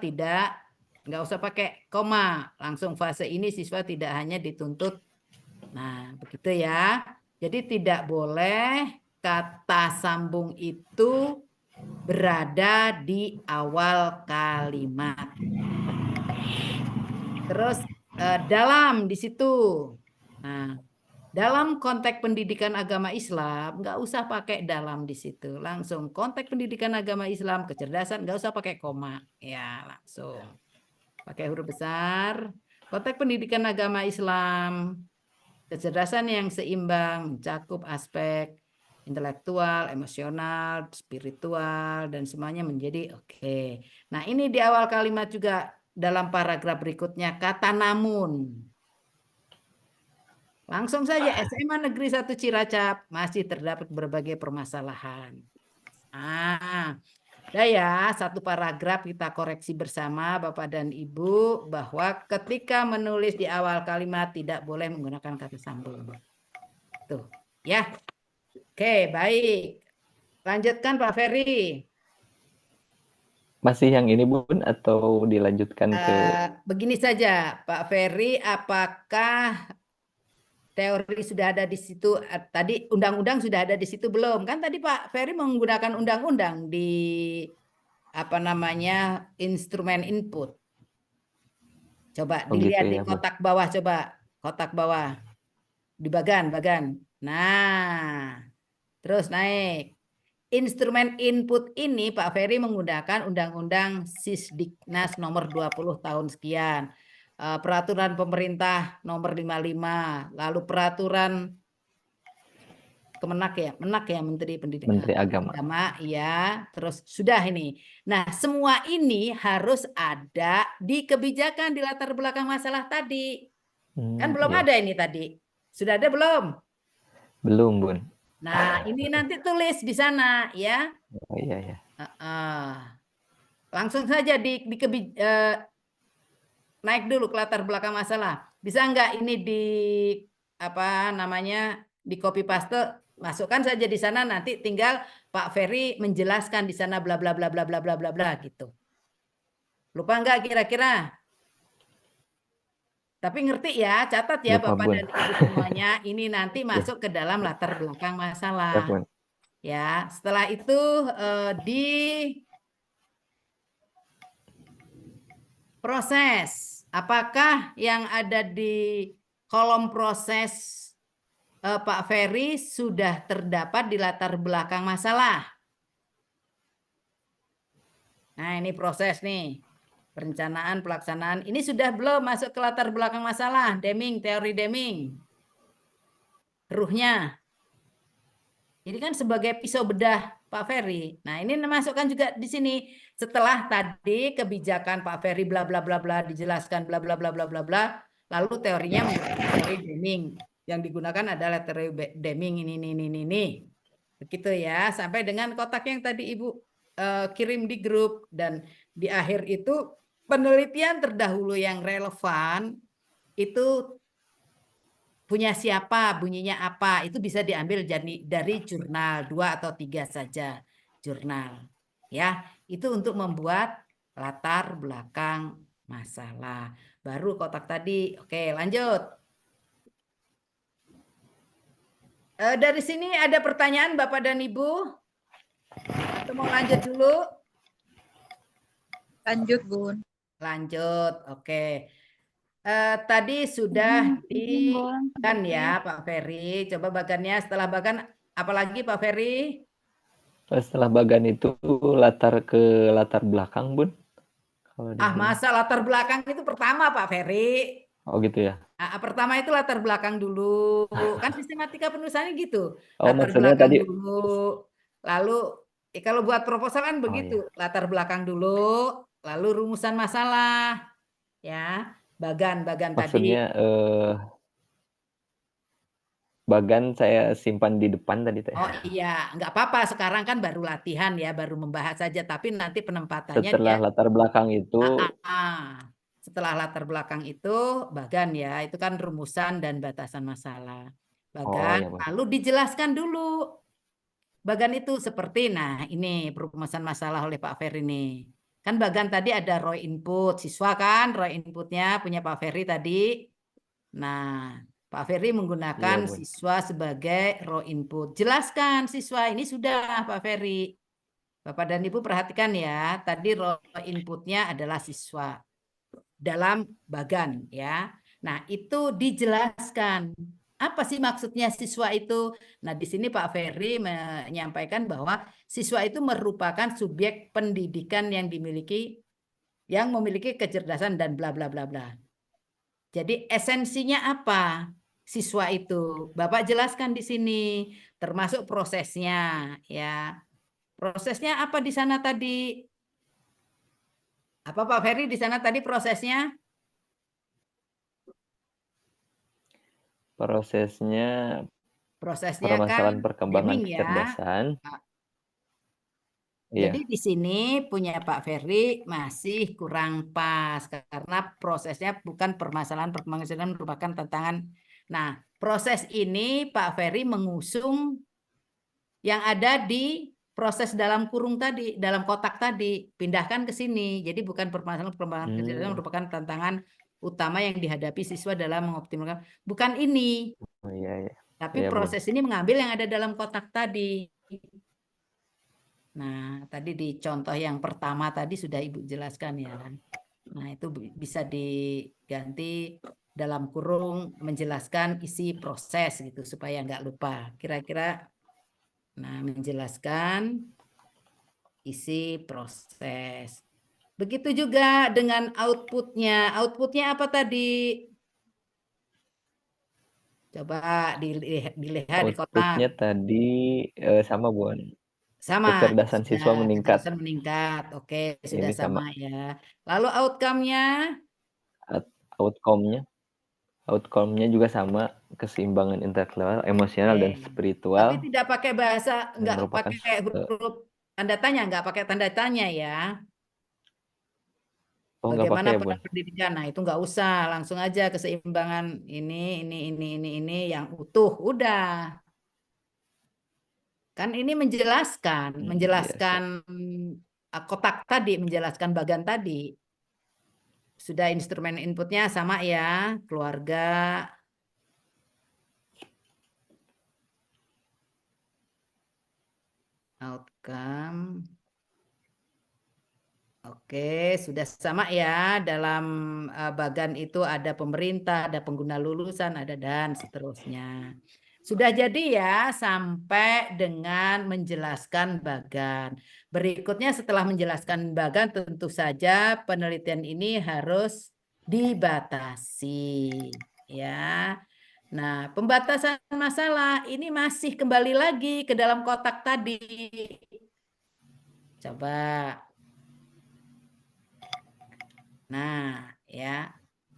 nggak usah pakai koma. Langsung fase ini siswa tidak hanya dituntut. Nah, begitu ya. Jadi tidak boleh kata sambung itu berada di awal kalimat. Terus dalam di situ. Nah, dalam konteks pendidikan agama Islam, nggak usah pakai dalam di situ. Langsung konteks pendidikan agama Islam, kecerdasan, nggak usah pakai koma. Ya, langsung. Pakai huruf besar. Konteks pendidikan agama Islam, kecerdasan yang seimbang, mencakup aspek intelektual, emosional, spiritual, dan semuanya menjadi oke. Nah, ini di awal kalimat juga dalam paragraf berikutnya, kata namun. Langsung saja SMA Negeri 1 Cilacap masih terdapat berbagai permasalahan. Ya, satu paragraf kita koreksi bersama Bapak dan Ibu bahwa ketika menulis di awal kalimat tidak boleh menggunakan kata sambung. Tuh, ya. Oke, baik. Lanjutkan Pak Ferry. Masih yang ini Bun atau dilanjutkan ke Begini saja, Pak Ferry, apakah teori sudah ada di situ, tadi undang-undang sudah ada di situ belum? Kan tadi Pak Ferry menggunakan undang-undang di apa namanya instrumen input. Coba dilihat gitu di ya, Bu? kotak bawah, coba kotak bawah di bagan. Nah, terus naik. Instrumen input ini Pak Ferry menggunakan Undang-Undang Sisdiknas nomor 20 tahun sekian. Peraturan pemerintah nomor 55, lalu peraturan Kemenak ya, Menteri Pendidikan Menteri Agama. ya, terus sudah ini. Nah, semua ini harus ada di kebijakan di latar belakang masalah tadi. Kan belum Iya. ada ini tadi. Sudah ada belum? Belum, Bun. Nah, ini nanti tulis di sana ya. Oh, iya. Langsung saja naik dulu ke latar belakang masalah. Bisa nggak ini di apa namanya di copy paste, masukkan saja di sana, nanti tinggal Pak Ferry menjelaskan di sana bla bla bla bla bla bla bla bla gitu. Lupa nggak kira-kira? Tapi ngerti ya, catat ya Lupa, Bapak Bun. dan Ibu semuanya. Ini nanti masuk ke dalam latar belakang Ya, masalah. Bun. Ya, setelah itu di proses. Apakah yang ada di kolom proses Pak Ferry sudah terdapat di latar belakang masalah? Nah, ini proses nih. Perencanaan, pelaksanaan. Ini sudah belum masuk ke latar belakang masalah? Deming, teori Deming. Ruhnya. Ini kan sebagai pisau bedah Pak Ferry. Nah, ini masukkan juga di sini. Setelah tadi kebijakan Pak Ferry bla bla bla bla dijelaskan bla bla bla bla bla bla. Lalu teorinya menggunakan teori Deming. Yang digunakan adalah teori Deming ini. Begitu ya, sampai dengan kotak yang tadi Ibu kirim di grup. Dan di akhir itu penelitian terdahulu yang relevan itu punya siapa, bunyinya apa, itu bisa diambil dari jurnal 2 atau 3 saja jurnal. Ya, itu untuk membuat latar belakang masalah. Baru kotak tadi. Oke, lanjut. Dari sini ada pertanyaan Bapak dan Ibu? Atau mau lanjut dulu? Lanjut, Bun. Lanjut, oke. Tadi sudah Bagan ya Pak Ferry. Coba Bagannya, setelah Bagan apalagi Pak Ferry? Setelah bagan itu latar belakang, Bun. Kalau di sini. Masa latar belakang itu pertama Pak Ferry. Oh gitu ya. Pertama itu latar belakang dulu. Kan sistematika penulisannya gitu. Oh, Latar maksudnya belakang tadi dulu. Lalu kalau buat proposal kan begitu. iya. Latar belakang dulu, lalu rumusan masalah. Ya, bagan tadi. Maksudnya bagan saya simpan di depan tadi teh. Oh iya, nggak apa-apa. Sekarang kan baru latihan ya, baru membahas saja. Tapi nanti penempatannya Setelah dia. latar belakang itu, Setelah latar belakang itu bagan ya, itu kan rumusan dan batasan masalah. Bagan, iya, Bun. lalu dijelaskan dulu. Bagan itu seperti, nah ini perumusan masalah oleh Pak Ferry ini. Kan bagan tadi ada raw input, siswa kan raw inputnya punya Pak Ferry tadi. Nah, Pak Ferry menggunakan Iya, Bun. siswa sebagai raw input. Jelaskan siswa, ini sudah Pak Ferry. Bapak dan Ibu perhatikan ya, tadi raw inputnya adalah siswa dalam bagan ya. Nah, itu dijelaskan. Apa sih maksudnya siswa itu? Nah, di sini Pak Ferry menyampaikan bahwa siswa itu merupakan subjek pendidikan yang memiliki kecerdasan dan bla bla bla bla. Jadi esensinya apa? Siswa itu Bapak jelaskan di sini, termasuk prosesnya ya. Prosesnya apa di sana tadi? Apa Pak Ferry di sana tadi prosesnya? Prosesnya Prosesnya permasalahan kan perkembangan Deming ya. kecerdasan. Jadi Iya. di sini punya Pak Ferry masih kurang pas karena prosesnya bukan permasalahan perkembangan kecerdasan merupakan tantangan. Nah, proses ini Pak Ferry mengusung yang ada di proses dalam kurung tadi, dalam kotak tadi, pindahkan ke sini. Jadi bukan permasalahan perkembangan kecerdasan merupakan tantangan utama yang dihadapi siswa dalam mengoptimalkan. Bukan ini. Oh iya, iya. Tapi Iya, Bun. proses ini mengambil yang ada dalam kotak tadi. Nah, tadi di contoh yang pertama tadi sudah Ibu jelaskan ya. Nah, itu bisa diganti dalam kurung menjelaskan isi proses gitu supaya nggak lupa. Kira-kira, nah menjelaskan isi proses. Begitu juga dengan outputnya. Outputnya apa tadi? Coba dilihat di kotak. Outputnya tadi sama, Bun. Sama, Kecerdasan siswa meningkat. kecerdasan meningkat. Oke, sudah Ini sama sama. ya. Lalu outcome-nya? Outcome-nya juga sama, keseimbangan intelektual, emosional, dan Tapi spiritual. tidak pakai bahasa, Yang nggak merupakan pakai huruf tanda tanya, nggak pakai tanda tanya ya. oh nggak Bagaimana pakai, Bun. peran pendidikan? Nah, itu nggak usah, langsung aja keseimbangan ini yang utuh, udah. Kan ini menjelaskan Biasa. kotak tadi, menjelaskan bagan tadi. Sudah instrumen inputnya sama ya, keluarga. Outcome. Oke, sudah sama ya. Dalam bagan itu ada pemerintah, ada pengguna lulusan, ada dan seterusnya. Sudah jadi ya sampai dengan menjelaskan bagan. Berikutnya setelah menjelaskan bagan tentu saja penelitian ini harus dibatasi ya. Nah, pembatasan masalah ini masih kembali lagi ke dalam kotak tadi. Coba. Nah, ya.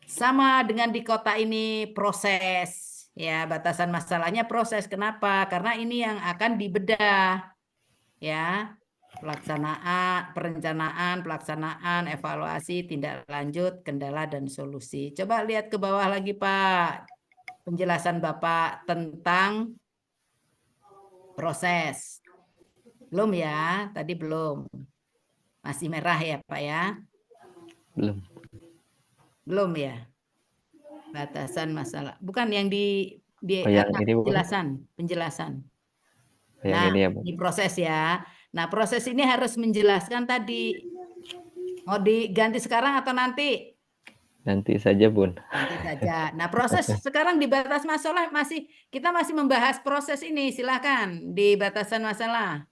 Sama dengan di kota ini proses. Ya, batasan masalahnya proses. Kenapa? Karena ini yang akan dibedah. Ya, perencanaan, pelaksanaan, evaluasi, tindak lanjut, kendala, dan solusi. Coba lihat ke bawah lagi, Pak. Penjelasan Bapak tentang proses. Belum ya? Tadi belum. Masih merah ya, Pak ya? Belum. Belum ya? Batasan masalah. Bukan yang di Oh, yang ini, Bu. penjelasan. Yang Nah, ini ya, Bu. ini proses ya. Nah, proses ini harus menjelaskan tadi. Mau diganti sekarang atau nanti? Nanti saja, Bun. Nanti saja. Nah, proses sekarang di batas masalah kita masih membahas proses ini. Silakan di batasan masalah.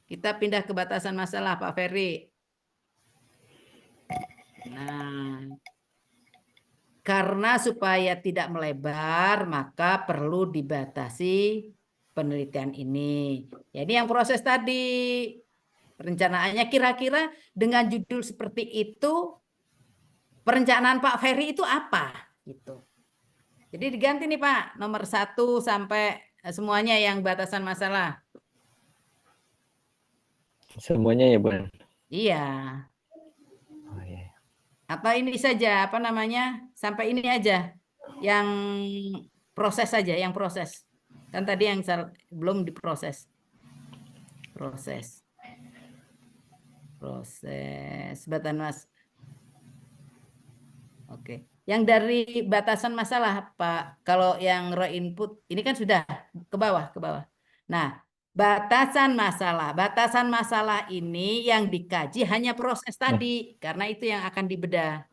Kita pindah ke batasan masalah, Pak Ferry. Nah, karena supaya tidak melebar, maka perlu dibatasi penelitian ini. Jadi yang proses tadi, perencanaannya kira-kira dengan judul seperti itu, perencanaan Pak Ferry itu apa? Gitu. Jadi diganti nih Pak, nomor 1 sampai semuanya yang batasan masalah. Semuanya ya, Bun. Iya. Oh, iya. Atau ini saja, apa namanya, sampai ini aja. Yang proses saja, yang proses. Kan tadi yang belum diproses. Proses. Batasan mas. Oke. Yang dari batasan masalah, Pak. Kalau yang raw input, ini kan sudah ke bawah, ke bawah. Nah, batasan masalah ini yang dikaji hanya proses tadi, karena itu yang akan dibedah.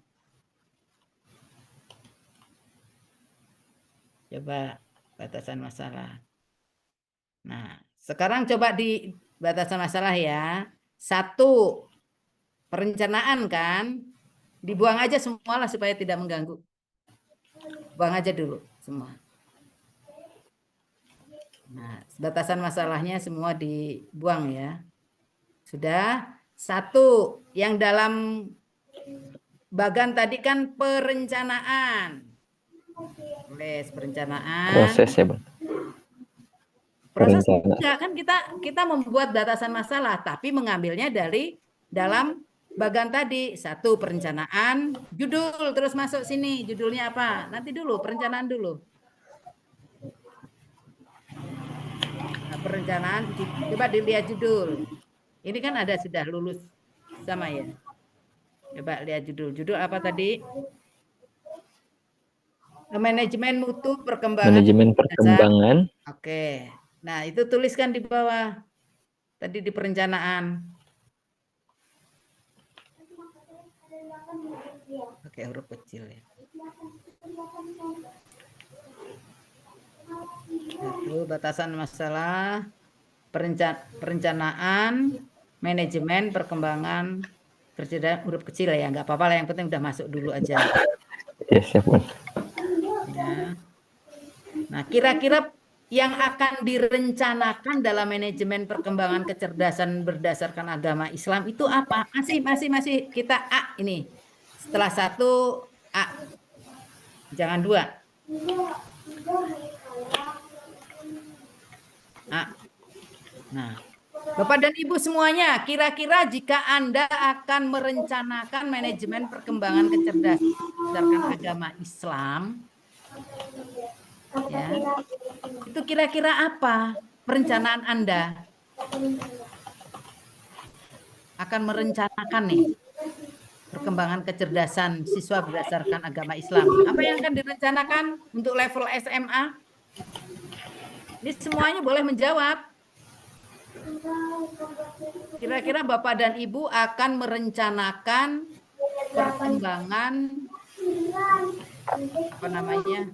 Coba batasan masalah. Nah, sekarang coba di batasan masalah ya. 1, perencanaan kan. Dibuang aja semua lah supaya tidak mengganggu. Buang aja dulu semua. Nah, batasan masalahnya semua dibuang ya. Sudah. 1, yang dalam bagan tadi kan perencanaan. Tulis perencanaan. Proses ya, Bun. Proses enggak kan kita membuat batasan masalah, tapi mengambilnya dari dalam bagan tadi. 1, perencanaan, judul terus masuk sini. Judulnya apa? Nanti dulu perencanaan dulu. Nah, perencanaan coba dilihat judul. Ini kan ada sudah lulus sama ya. Coba lihat judul. Judul apa tadi? Manajemen mutu perkembangan. Manajemen perkembangan. Oke. Nah, itu tuliskan di bawah. Tadi di perencanaan. Oke, huruf kecil ya. Itu batasan masalah perencanaan, manajemen perkembangan kerja huruf kecil ya. Nggak apa-apa lah, yang penting udah masuk dulu aja. Yes, ya, Bun. Ya. Nah, kira-kira yang akan direncanakan dalam manajemen perkembangan kecerdasan berdasarkan agama Islam itu apa? Masih kita A ini. Setelah 1 A. Jangan 2. A. Nah, Bapak dan Ibu semuanya, kira-kira jika Anda akan merencanakan manajemen perkembangan kecerdasan berdasarkan agama Islam, ya, itu kira-kira apa perencanaan Anda? Akan merencanakan nih perkembangan kecerdasan siswa berdasarkan agama Islam. Apa yang akan direncanakan untuk level SMA? Ini semuanya boleh menjawab. Kira-kira Bapak dan Ibu akan merencanakan perkembangan apa namanya?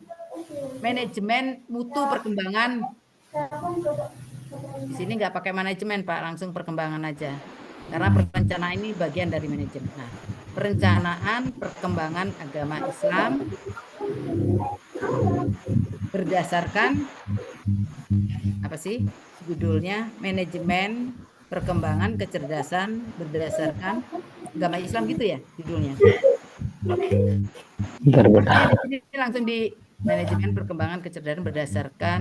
Manajemen mutu perkembangan. Di sini nggak pakai manajemen, Pak, langsung perkembangan aja. Karena perencanaan ini bagian dari manajemen. Nah, perencanaan perkembangan agama Islam berdasarkan apa sih judulnya? Manajemen perkembangan kecerdasan berdasarkan agama Islam gitu ya judulnya. Bentar, Bunda. Ini langsung di manajemen perkembangan kecerdasan berdasarkan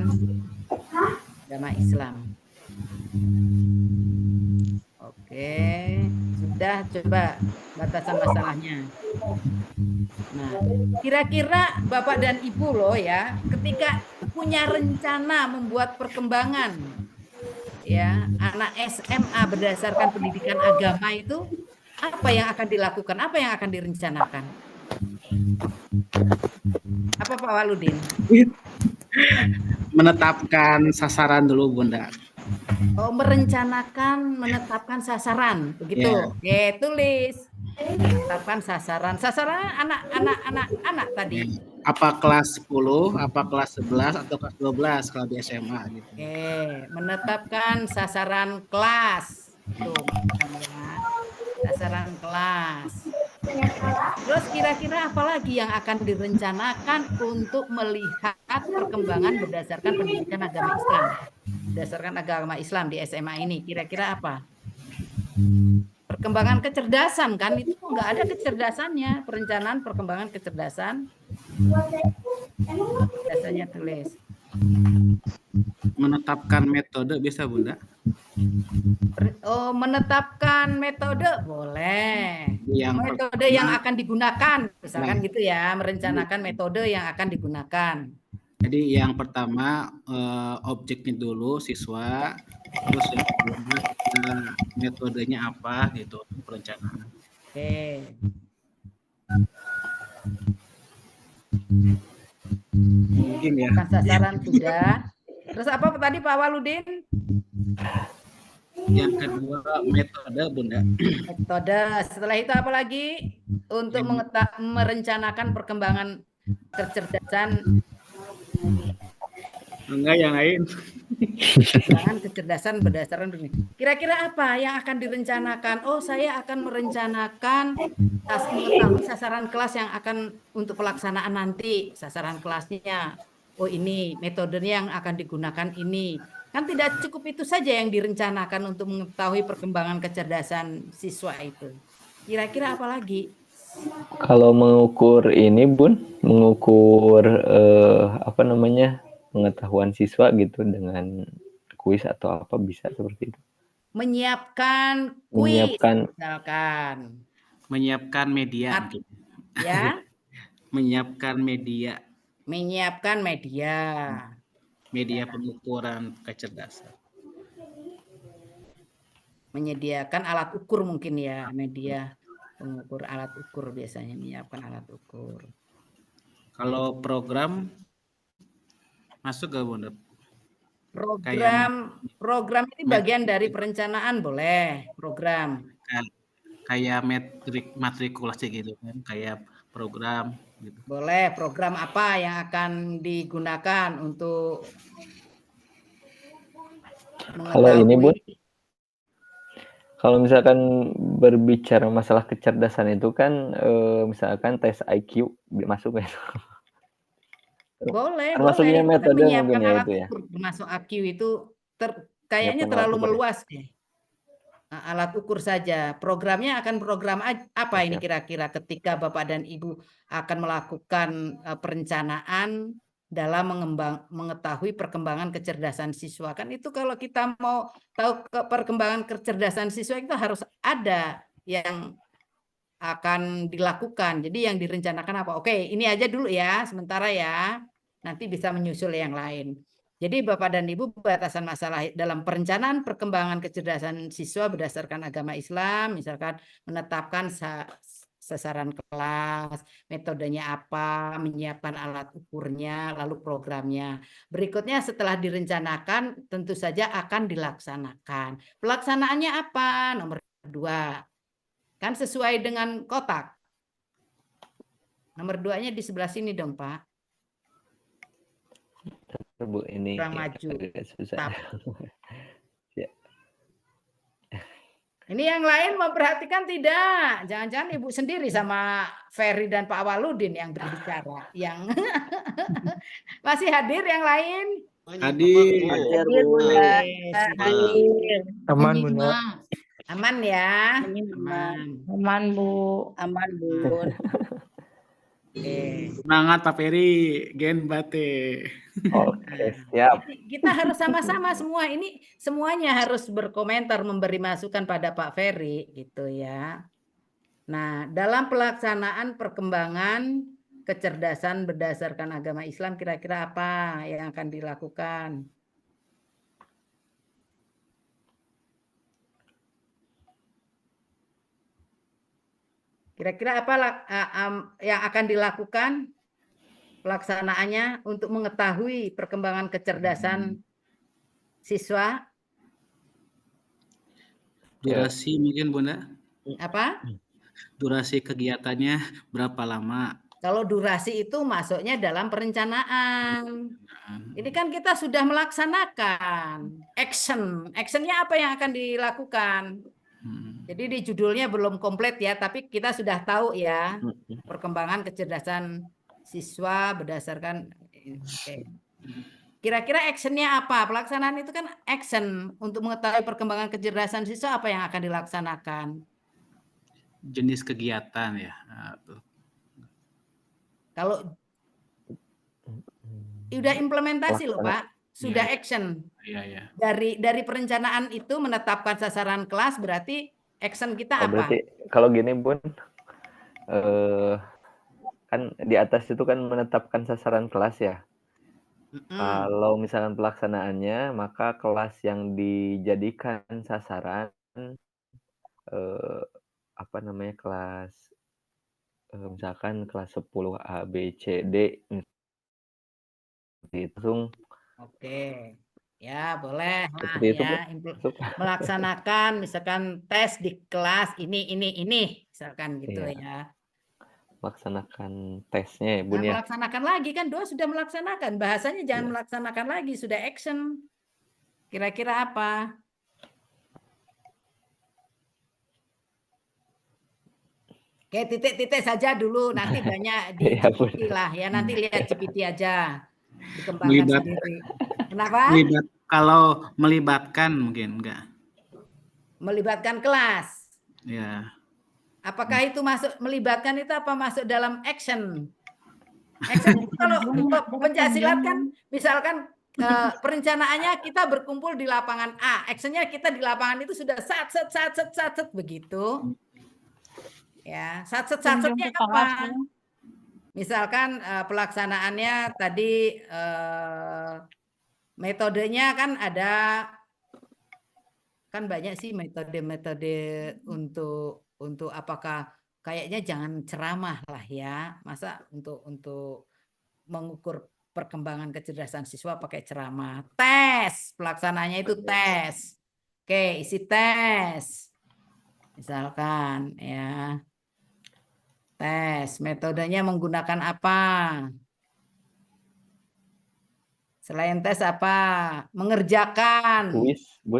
agama Islam. Oke, sudah, coba batasan masalahnya. Nah, kira-kira Bapak dan Ibu loh ya, ketika punya rencana membuat perkembangan ya anak SMA berdasarkan pendidikan agama itu, apa yang akan dilakukan? Apa yang akan direncanakan? Apa Pak Waludin? Menetapkan sasaran dulu, Bunda. Oh, merencanakan, menetapkan sasaran, begitu. Ya. Oke, tulis. Menetapkan sasaran. Sasaran anak tadi. Apa kelas 10, apa kelas 11, atau kelas 12 kalau di SMA gitu. Oke, menetapkan sasaran kelas. Tuh, ya. Sasaran kelas. Terus kira-kira apa lagi yang akan direncanakan untuk melihat perkembangan berdasarkan pendidikan agama Islam? Berdasarkan agama Islam di SMA ini, kira-kira apa? Perkembangan kecerdasan kan, itu nggak ada kecerdasannya. Perencanaan perkembangan kecerdasan. Biasanya tulis. Menetapkan metode bisa, Bunda? Oh, menetapkan metode boleh. Yang Metode yang akan digunakan, misalkan Nah. gitu ya, merencanakan metode yang akan digunakan. Jadi yang pertama objeknya dulu siswa, terus yang kedua metodenya apa gitu perencanaan. Oke. Mungkin ya. Sasaran sudah. Terus apa tadi Pak Waludin? Yang kedua metode, Bunda. Metode. Setelah itu apa lagi? Untuk merencanakan perkembangan kecerdasan. Enggak, yang lain. Perkembangan kecerdasan berdasarkan ini. Kira-kira apa yang akan direncanakan? Oh, saya akan merencanakan mengetahui sasaran kelas yang akan untuk pelaksanaan nanti. Sasaran kelasnya. Oh, ini metodenya yang akan digunakan ini. Kan tidak cukup itu saja yang direncanakan untuk mengetahui perkembangan kecerdasan siswa itu. Kira-kira apa lagi? Kalau mengukur ini, Bun, mengukur apa namanya, pengetahuan siswa gitu dengan kuis atau apa, bisa seperti itu. Menyiapkan kuis, Menyiapkan misalkan. Menyiapkan media. Ya. Menyiapkan media. Menyiapkan media. Media pengukuran kecerdasan. Menyediakan alat ukur mungkin ya, media pengukur alat ukur biasanya menyiapkan alat ukur. Kalau program masuk gak, Bunda? Program ini bagian dari perencanaan, boleh program. Kayak matrikulasi gitu kan, kayak program gitu. Boleh, program apa yang akan digunakan untuk mengetahui. Kalau ini, Bun, kalau misalkan berbicara masalah kecerdasan itu kan misalkan tes IQ masuk ya. Boleh, termasuknya boleh. metode Menyiapkan mungkin ya alat itu ya. ukur termasuk IQ itu kayaknya Menyiapkan terlalu alat ukur. meluas deh. Alat ukur saja. Programnya akan program apa ini kira-kira ketika Bapak dan Ibu akan melakukan perencanaan dalam mengetahui perkembangan kecerdasan siswa. Kan itu kalau kita mau tahu perkembangan kecerdasan siswa itu harus ada yang akan dilakukan. Jadi yang direncanakan apa? Oke, ini aja dulu ya, sementara ya. Nanti bisa menyusul yang lain. Jadi Bapak dan Ibu, batasan masalah dalam perencanaan perkembangan kecerdasan siswa berdasarkan agama Islam, misalkan menetapkan sasaran kelas, metodenya apa, menyiapkan alat ukurnya, lalu programnya. Berikutnya setelah direncanakan tentu saja akan dilaksanakan. Pelaksanaannya apa? Nomor 2. Kan sesuai dengan kotak. Nomor 2-nya di sebelah sini dong, Pak. Bu, ini kurang maju. susah. Ya. Ini yang lain memperhatikan tidak? Jangan-jangan Ibu sendiri sama Ferry dan Pak Waludin yang berbicara. Yang masih hadir yang lain? Hadir. Hadir. Aman, Bunda. Aman ya? Aman, Bu. Aman, Bu. Oke. Semangat Pak Peri, Gen Bate. Oke, siap. Kita harus sama-sama semua ini semuanya harus berkomentar memberi masukan pada Pak Ferry gitu ya. Nah, dalam pelaksanaan perkembangan kecerdasan berdasarkan agama Islam kira-kira apa yang akan dilakukan? Kira-kira apa yang akan dilakukan pelaksanaannya untuk mengetahui perkembangan kecerdasan siswa? Durasi mungkin Bunda, Apa? durasi kegiatannya berapa lama? Kalau durasi itu masuknya dalam perencanaan. Ini kan kita sudah melaksanakan action. Actionnya apa yang akan dilakukan? Jadi di judulnya belum komplit ya, tapi kita sudah tahu ya perkembangan kecerdasan siswa berdasarkan. Oke. Kira-kira actionnya apa? Pelaksanaan itu kan action untuk mengetahui perkembangan kecerdasan siswa apa yang akan dilaksanakan? Jenis kegiatan ya. Kalau sudah implementasi loh Pak, sudah action. Iya. Dari perencanaan itu menetapkan sasaran kelas berarti action kita apa? Berarti kalau gini Bun, kan di atas itu kan menetapkan sasaran kelas ya. Kalau misalkan pelaksanaannya, maka kelas yang dijadikan sasaran apa namanya kelas misalkan kelas 10 A B C D dihitung. Oke. Ya, boleh lah Seperti itu, ya. Melaksanakan misalkan tes di kelas ini misalkan gitu ya. Melaksanakan tesnya ya Bun ya. Melaksanakan lagi kan Doa sudah melaksanakan. Bahasanya jangan melaksanakan lagi, sudah action. Kira-kira apa? Oke, titik-titik saja dulu. Nanti banyak di GPT lah ya. Nanti lihat GPT aja. Dikembangkan sendiri. Kenapa? Kalau melibatkan mungkin enggak. Melibatkan kelas. Ya. Apakah itu masuk melibatkan itu apa masuk dalam action? Action itu kalau pencaksilat kan misalkan perencanaannya kita berkumpul di lapangan A, actionnya kita di lapangan itu sudah sat begitu. Ya, sat-setnya apa? Misalkan pelaksanaannya tadi metodenya kan ada kan banyak sih metode-metode untuk apakah kayaknya jangan ceramah lah ya. Masa untuk mengukur perkembangan kecerdasan siswa pakai ceramah. Tes, pelaksananya itu tes. Oke, isi tes. Misalkan ya. Tes, metodenya menggunakan apa? Selain tes apa? Mengerjakan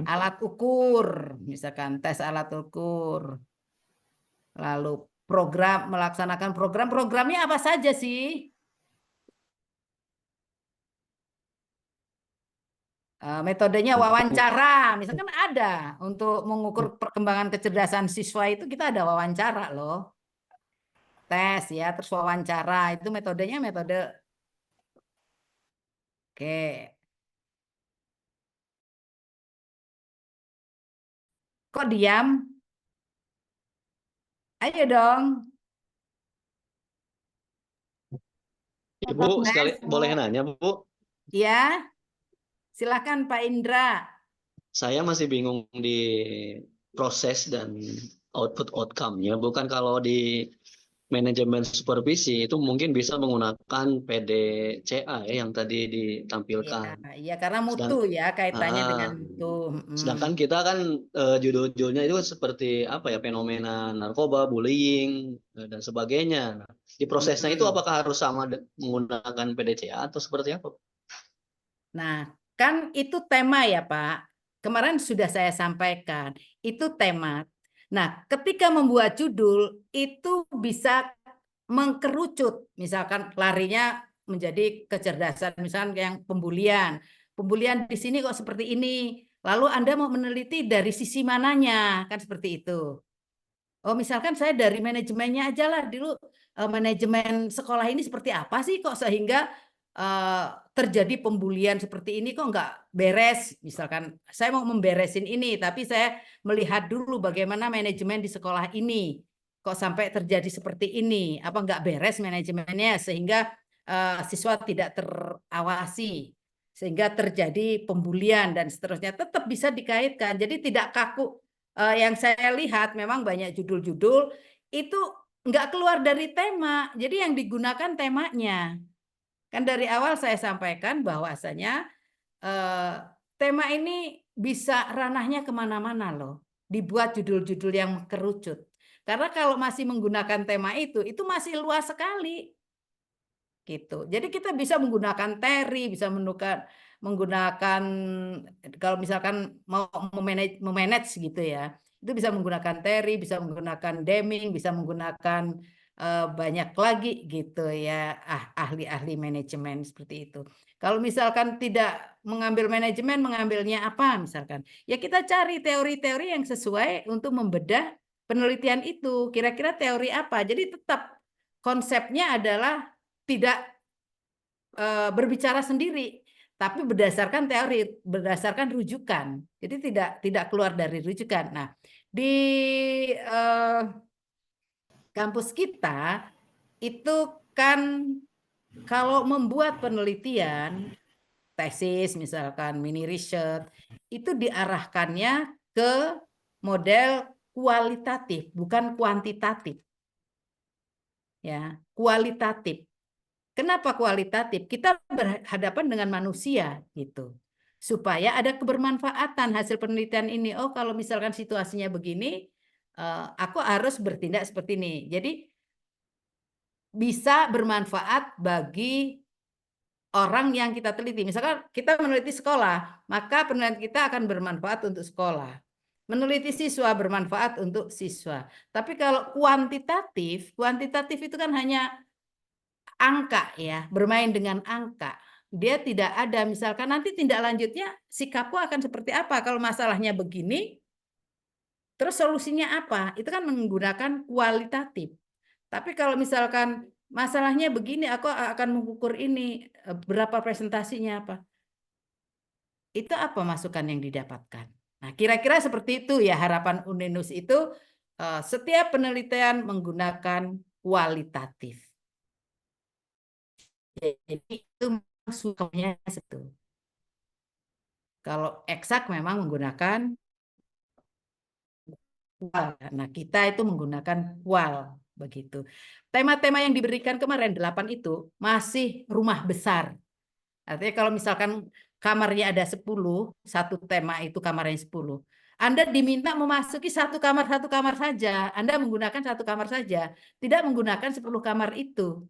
alat ukur, misalkan tes alat ukur. Lalu melaksanakan programnya apa saja sih? Metodenya wawancara, misalkan ada untuk mengukur perkembangan kecerdasan siswa itu kita ada wawancara loh. Tes ya, terus wawancara itu metodenya metode. Oke. Kok diam? Ayo dong. Ibu sekali boleh nanya Bu? Ya, silakan Pak Indra. Saya masih bingung di proses dan output outcome-nya. Bukan kalau di manajemen supervisi itu mungkin bisa menggunakan PDCA yang tadi ditampilkan. Iya, karena mutu ya kaitannya dengan mutu. Sedangkan kita kan judul-judulnya itu seperti apa ya, fenomena narkoba, bullying dan sebagainya. Nah, di prosesnya itu apakah harus sama menggunakan PDCA atau seperti apa? Nah, kan itu tema ya Pak. Kemarin sudah saya sampaikan, itu tema. Nah, ketika membuat judul itu bisa mengkerucut, misalkan larinya menjadi kecerdasan, misalkan yang pembulian. Pembulian di sini kok seperti ini. Lalu Anda mau meneliti dari sisi mananya, kan seperti itu. Oh, misalkan saya dari manajemennya aja lah dulu. manajemen sekolah ini seperti apa sih kok sehingga terjadi pembulian seperti ini, kok nggak beres. Misalkan saya mau memberesin ini, tapi saya melihat dulu bagaimana manajemen di sekolah ini, kok sampai terjadi seperti ini, apa nggak beres manajemennya sehingga siswa tidak terawasi, sehingga terjadi pembulian dan seterusnya. Tetap bisa dikaitkan, jadi tidak kaku. Yang saya lihat memang banyak judul-judul itu nggak keluar dari tema, jadi yang digunakan temanya. Kan dari awal saya sampaikan bahwasanya tema ini bisa ranahnya kemana-mana loh. Dibuat judul-judul yang kerucut. Karena kalau masih menggunakan tema itu masih luas sekali. Gitu. Jadi kita bisa menggunakan teori, bisa menggunakan kalau misalkan mau memanage gitu ya. Itu bisa menggunakan teori, bisa menggunakan Deming, bisa menggunakan banyak lagi gitu ya, ahli-ahli manajemen seperti itu. Kalau misalkan tidak mengambil manajemen, mengambilnya apa misalkan? Ya kita cari teori-teori yang sesuai untuk membedah penelitian itu. Kira-kira teori apa? Jadi tetap konsepnya adalah tidak berbicara sendiri, tapi berdasarkan teori, berdasarkan rujukan. Jadi tidak keluar dari rujukan. Nah, di kampus kita itu kan kalau membuat penelitian, tesis misalkan mini research, itu diarahkannya ke model kualitatif, bukan kuantitatif. Ya, kualitatif. Kenapa kualitatif? Kita berhadapan dengan manusia gitu. Supaya ada kebermanfaatan hasil penelitian ini. Oh, kalau misalkan situasinya begini, aku harus bertindak seperti ini. Jadi bisa bermanfaat bagi orang yang kita teliti. Misalkan kita meneliti sekolah, maka penelitian kita akan bermanfaat untuk sekolah. Meneliti siswa bermanfaat untuk siswa. Tapi kalau kuantitatif itu kan hanya angka ya, bermain dengan angka. Dia tidak ada, misalkan nanti tindak lanjutnya sikapku akan seperti apa kalau masalahnya begini, terus solusinya apa? Itu kan menggunakan kualitatif. Tapi kalau misalkan masalahnya begini, aku akan mengukur ini, berapa presentasinya apa. Itu apa masukan yang didapatkan? Nah, kira-kira seperti itu ya harapan Uninus itu, setiap penelitian menggunakan kualitatif. Jadi itu maksudnya itu. Kalau eksak memang menggunakan kual. Nah, kita itu menggunakan kual begitu. Tema-tema yang diberikan kemarin 8 itu masih rumah besar. Artinya kalau misalkan kamarnya ada 10, satu tema itu kamarnya 10. Anda diminta memasuki satu kamar saja. Anda menggunakan satu kamar saja, tidak menggunakan 10 kamar itu.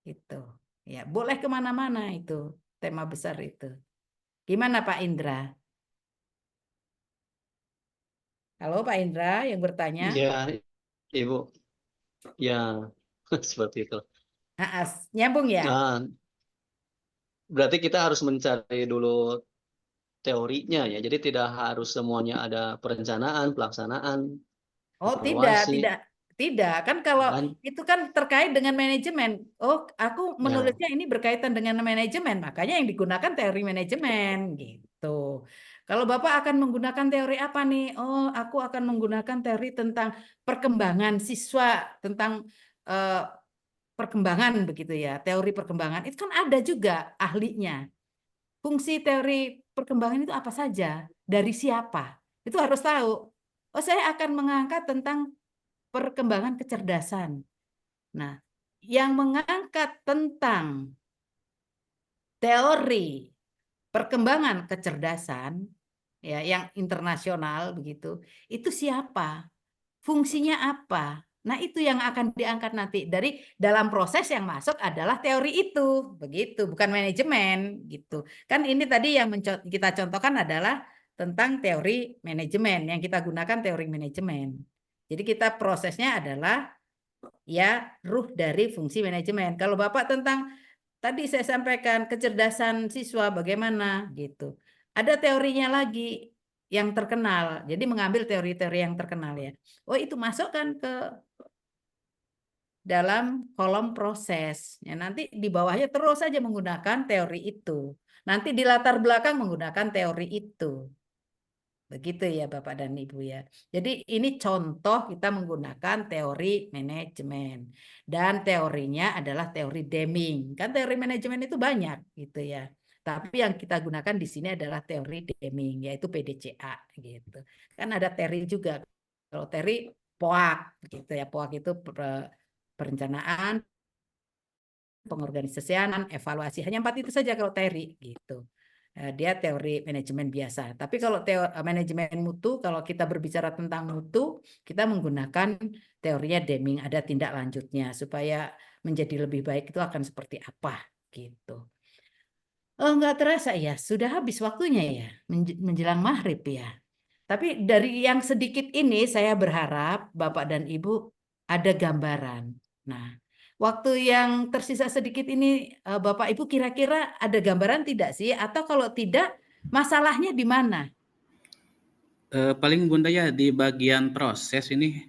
Gitu. Ya, boleh kemana-mana itu tema besar itu. Gimana Pak Indra? Halo Pak Indra yang bertanya. Ya, Ibu. Ya, seperti itu. Nyambung ya? Nah, berarti kita harus mencari dulu teorinya ya. Jadi tidak harus semuanya ada perencanaan, pelaksanaan, Oh evaluasi. tidak. Kan kalau Kan? itu kan terkait dengan manajemen. Oh, aku Ya, menulisnya ini berkaitan dengan manajemen, makanya yang digunakan teori manajemen gitu. Kalau Bapak akan menggunakan teori apa nih? Oh, aku akan menggunakan teori tentang perkembangan siswa, tentang perkembangan begitu ya. Teori perkembangan itu kan ada juga ahlinya. Fungsi teori perkembangan itu apa saja? Dari siapa? Itu harus tahu. Oh, saya akan mengangkat tentang perkembangan kecerdasan. Nah, yang mengangkat tentang teori perkembangan kecerdasan ya yang internasional begitu, itu siapa? Fungsinya apa? Nah, itu yang akan diangkat nanti dari dalam proses yang masuk adalah teori itu, begitu, bukan manajemen gitu. Kan ini tadi yang kita contohkan adalah tentang teori manajemen, yang kita gunakan teori manajemen. Jadi kita prosesnya adalah ya ruh dari fungsi manajemen. Kalau Bapak tentang tadi saya sampaikan kecerdasan siswa bagaimana gitu. Ada teorinya lagi yang terkenal. Jadi mengambil teori-teori yang terkenal ya. Oh, itu masukkan ke dalam kolom proses. Ya, nanti di bawahnya terus saja menggunakan teori itu. Nanti di latar belakang menggunakan teori itu. Begitu ya Bapak dan Ibu ya. Jadi ini contoh kita menggunakan teori manajemen. Dan teorinya adalah teori Deming. Kan teori manajemen itu banyak gitu ya. Tapi yang kita gunakan di sini adalah teori Deming, yaitu PDCA gitu. Kan ada teori juga. Kalau teori POAK gitu ya. POAK itu perencanaan, pengorganisasian, evaluasi. Hanya 4 itu saja kalau teori gitu. Dia teori manajemen biasa. Tapi kalau manajemen mutu, kalau kita berbicara tentang mutu, kita menggunakan teorinya Deming, ada tindak lanjutnya supaya menjadi lebih baik itu akan seperti apa gitu. Oh, nggak terasa ya, sudah habis waktunya ya, menjelang maghrib ya. Tapi dari yang sedikit ini saya berharap Bapak dan Ibu ada gambaran. Nah, waktu yang tersisa sedikit ini Bapak Ibu kira-kira ada gambaran tidak sih? Atau kalau tidak, masalahnya di mana? Paling Bunda ya di bagian proses ini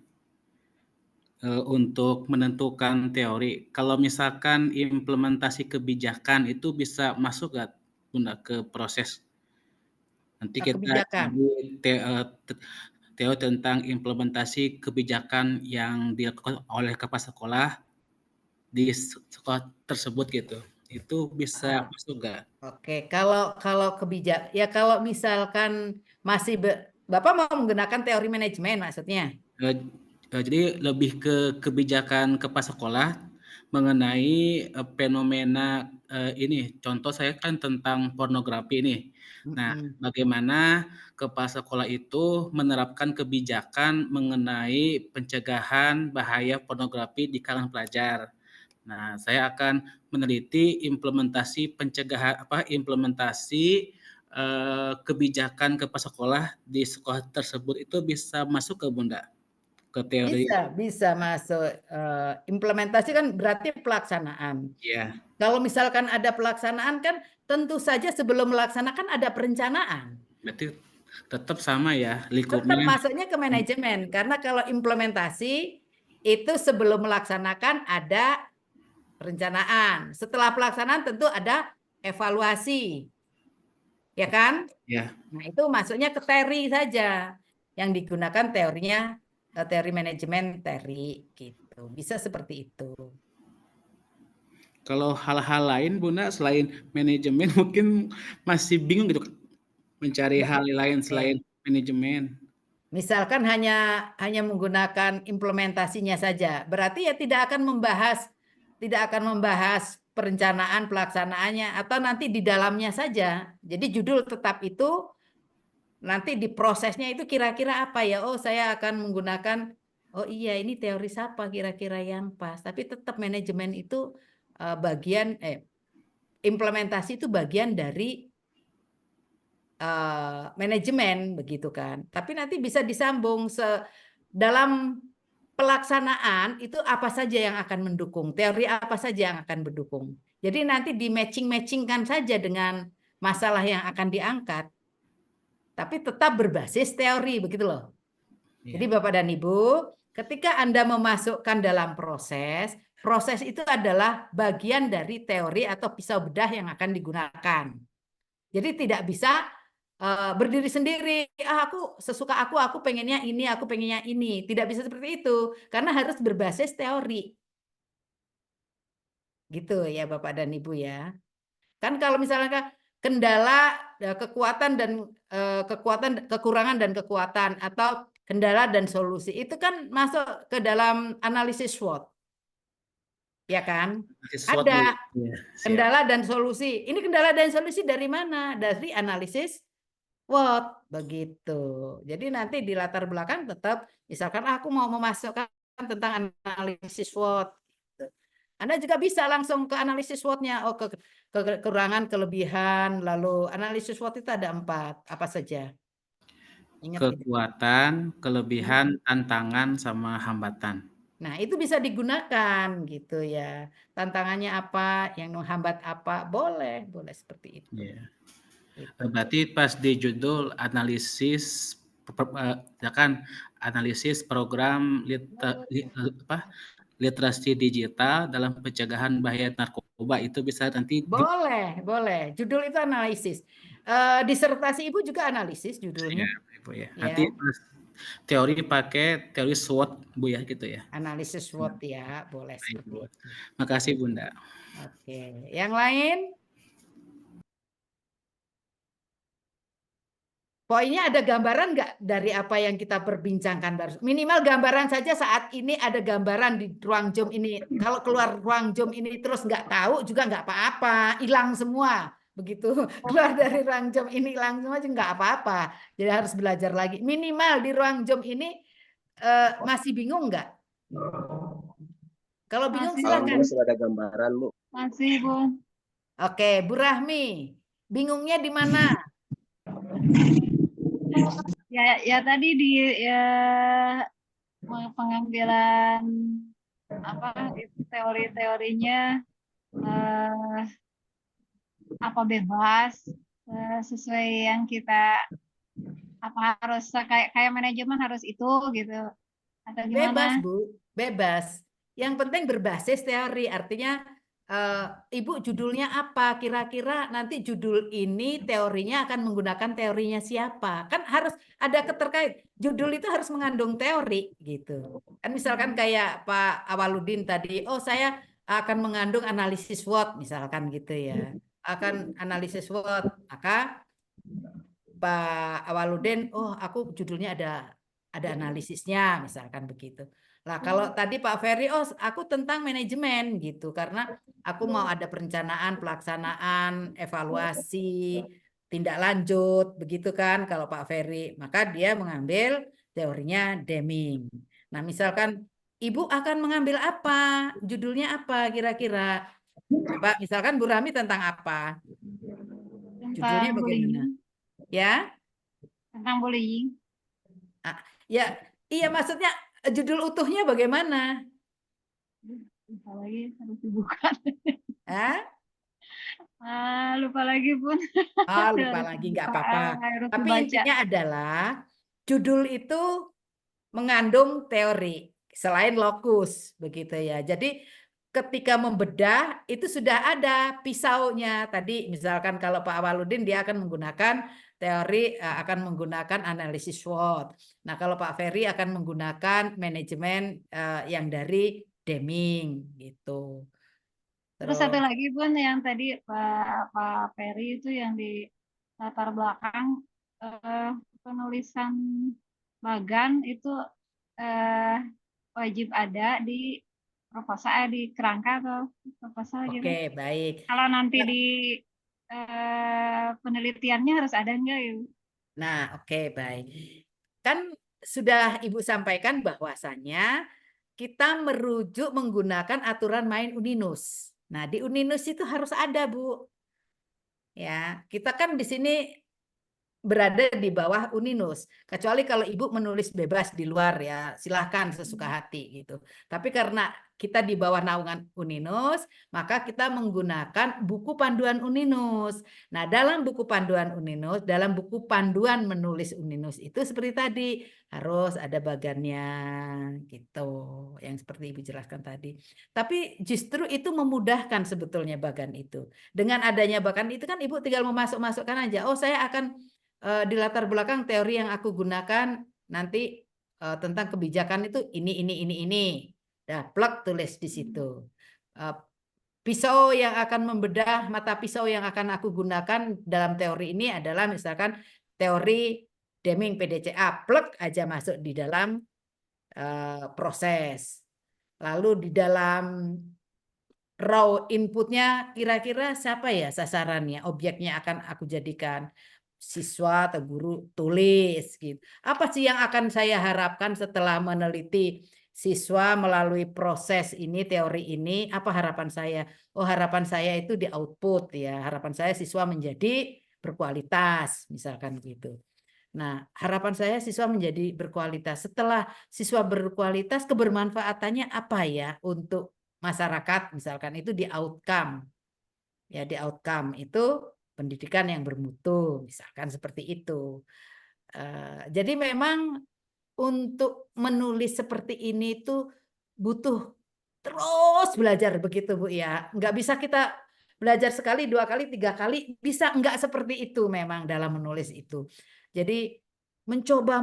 untuk menentukan teori. Kalau misalkan implementasi kebijakan itu bisa masuk nggak Bunda ke proses? Nanti kita Kebijakan. teori tentang implementasi kebijakan yang dilakukan oleh kepala sekolah di sekolah tersebut gitu. Itu bisa masuk nggak? Oke, kalau kebijakan ya kalau misalkan masih Bapak mau menggunakan teori manajemen maksudnya? Jadi lebih ke kebijakan kepala sekolah mengenai fenomena ini. Contoh saya kan tentang pornografi ini. Nah, bagaimana kepala sekolah itu menerapkan kebijakan mengenai pencegahan bahaya pornografi di kalangan pelajar. Nah, saya akan meneliti implementasi implementasi kebijakan kepala sekolah di sekolah tersebut itu bisa masuk ke Bunda? Ke teori. Bisa masuk. Implementasi kan berarti pelaksanaan. Ya. Kalau misalkan ada pelaksanaan kan tentu saja sebelum melaksanakan ada perencanaan. Berarti tetap sama ya Tetap lingkupnya. masuknya ke manajemen karena kalau implementasi itu sebelum melaksanakan ada perencanaan. Setelah pelaksanaan tentu ada evaluasi. Ya kan? Ya. Nah, itu masuknya ke teori saja. Yang digunakan teorinya teori manajemen teori gitu. Bisa seperti itu. Kalau hal-hal lain Bunda selain manajemen mungkin masih bingung gitu mencari hal lain selain manajemen. Misalkan hanya menggunakan implementasinya saja, berarti ya tidak akan membahas perencanaan pelaksanaannya atau nanti di dalamnya saja. Jadi judul tetap itu nanti di prosesnya itu kira-kira apa ya? Oh, saya akan menggunakan oh iya ini teori siapa kira-kira yang pas. Tapi tetap manajemen itu bagian implementasi itu bagian dari manajemen begitu kan. Tapi nanti bisa disambung dalam pelaksanaan itu apa saja yang akan mendukung, teori apa saja yang akan mendukung. Jadi nanti di matching-matchingkan saja dengan masalah yang akan diangkat. Tapi tetap berbasis teori begitu loh. Jadi Bapak dan Ibu, ketika Anda memasukkan dalam proses, proses itu adalah bagian dari teori atau pisau bedah yang akan digunakan. Jadi tidak bisa berdiri sendiri. Aku sesuka aku pengennya ini, aku pengennya ini. Tidak bisa seperti itu karena harus berbasis teori. Gitu ya Bapak dan Ibu ya. Kan kalau misalnya kendala, kekuatan dan kekurangan dan kekuatan atau kendala dan solusi itu kan masuk ke dalam analisis SWOT. Ya kan? Ada kendala dan solusi. Ini kendala dan solusi dari mana? Dari analisis SWOT begitu. Jadi nanti di latar belakang tetap misalkan aku mau memasukkan tentang analisis SWOT. Anda juga bisa langsung ke analisis SWOT-nya. Oh, kekurangan, kelebihan, lalu analisis SWOT itu ada 4. Apa saja? Ingat kekuatan, kelebihan, tantangan, sama hambatan. Nah, itu bisa digunakan gitu ya. Tantangannya apa, yang menghambat apa, boleh seperti itu. Yeah. Berarti pas di judul analisis ya kan analisis program literasi digital dalam pencegahan bahaya narkoba, itu bisa nanti Boleh. Judul itu analisis. Disertasi Ibu juga analisis judulnya. Ibu ya. Ya. Nanti teori pakai teori SWOT Bu ya gitu ya. Analisis SWOT ya, boleh Baik, seperti Bu. itu. Makasih Bunda. Oke, yang lain? Poinnya ada gambaran nggak dari apa yang kita perbincangkan baru? Minimal gambaran saja saat ini ada gambaran di ruang Zoom ini. Kalau keluar ruang Zoom ini terus nggak tahu juga nggak apa-apa, hilang semua. Begitu keluar dari ruang Zoom ini hilang semua juga nggak apa-apa. Jadi harus belajar lagi. Minimal di ruang Zoom ini masih bingung nggak? Kalau bingung silakan. Alhamdulillah sudah ada gambaran, Bu. Masih, Bu. Oke, Bu Rahmi, bingungnya di mana? Ya tadi di pengambilan teori-teorinya apa bebas sesuai yang kita harus kayak manajemen harus itu gitu atau gimana? Bebas, Bu, bebas. Yang penting berbasis teori, artinya Ibu judulnya apa? Kira-kira nanti judul ini teorinya akan menggunakan teorinya siapa? Kan harus ada keterkait. Judul itu harus mengandung teori gitu. Kan misalkan kayak Pak Awaludin tadi, oh saya akan mengandung analisis SWOT misalkan gitu ya. Akan analisis SWOT, maka Pak Awaludin, oh aku judulnya ada analisisnya misalkan begitu. Nah, kalau tadi Pak Ferry, oh aku tentang manajemen gitu, karena aku mau ada perencanaan, pelaksanaan, evaluasi, tindak lanjut, begitu kan kalau Pak Ferry. Maka dia mengambil teorinya Deming. Nah, misalkan Ibu akan mengambil apa? Judulnya apa kira-kira? Coba misalkan Bu Rami tentang apa? Judulnya Tentang bagaimana? bullying. Ya? Tentang bullying. Ya, iya maksudnya judul utuhnya bagaimana? Lupa lagi harus dibuka. Lupa lagi Bun. Lupa lagi nggak apa-apa. Tapi intinya adalah judul itu mengandung teori selain lokus begitu ya. Jadi ketika membedah itu sudah ada pisaunya. Tadi misalkan kalau Pak Awaludin dia akan menggunakan teori akan menggunakan analisis SWOT. Nah, kalau Pak Ferry akan menggunakan manajemen yang dari Deming gitu. Terus satu lagi Bun yang tadi Pak Ferry itu yang di latar belakang penulisan bagan itu wajib ada di proposal di kerangka atau proposal gitu. Oke, baik. Kalau nanti di penelitiannya harus ada enggak ya? Nah, oke, baik. Kan sudah Ibu sampaikan bahwasannya kita merujuk menggunakan aturan main Uninus. Nah, di Uninus itu harus ada, Bu. Ya, kita kan di sini berada di bawah Uninus. Kecuali kalau Ibu menulis bebas di luar ya, silahkan sesuka hati gitu. Tapi karena kita di bawah naungan Uninus, maka kita menggunakan buku panduan Uninus. Nah, dalam buku panduan Uninus, dalam buku panduan menulis Uninus itu seperti tadi, harus ada bagannya gitu, yang seperti Ibu jelaskan tadi. Tapi justru itu memudahkan sebetulnya bagan itu. Dengan adanya bagan itu kan Ibu tinggal memasuk-masukkan aja, oh saya akan di latar belakang teori yang aku gunakan nanti tentang kebijakan itu ini. Nah, plug tulis di situ. Pisau yang akan membedah, mata pisau yang akan aku gunakan dalam teori ini adalah misalkan teori Deming PDCA, plug aja masuk di dalam proses. Lalu di dalam raw inputnya kira-kira siapa ya sasarannya, objeknya akan aku jadikan siswa atau guru tulis gitu. Apa sih yang akan saya harapkan setelah meneliti siswa melalui proses ini, teori ini, apa harapan saya? Oh, harapan saya itu di output ya. Harapan saya siswa menjadi berkualitas, misalkan gitu. Nah, harapan saya siswa menjadi berkualitas. Setelah siswa berkualitas, kebermanfaatannya apa ya untuk masyarakat, misalkan itu di outcome. Ya, di outcome itu pendidikan yang bermutu, misalkan seperti itu. Jadi memang untuk menulis seperti ini itu butuh terus belajar begitu Bu ya. Nggak bisa kita belajar sekali, 2 kali, 3 kali, bisa nggak seperti itu memang dalam menulis itu. Jadi mencoba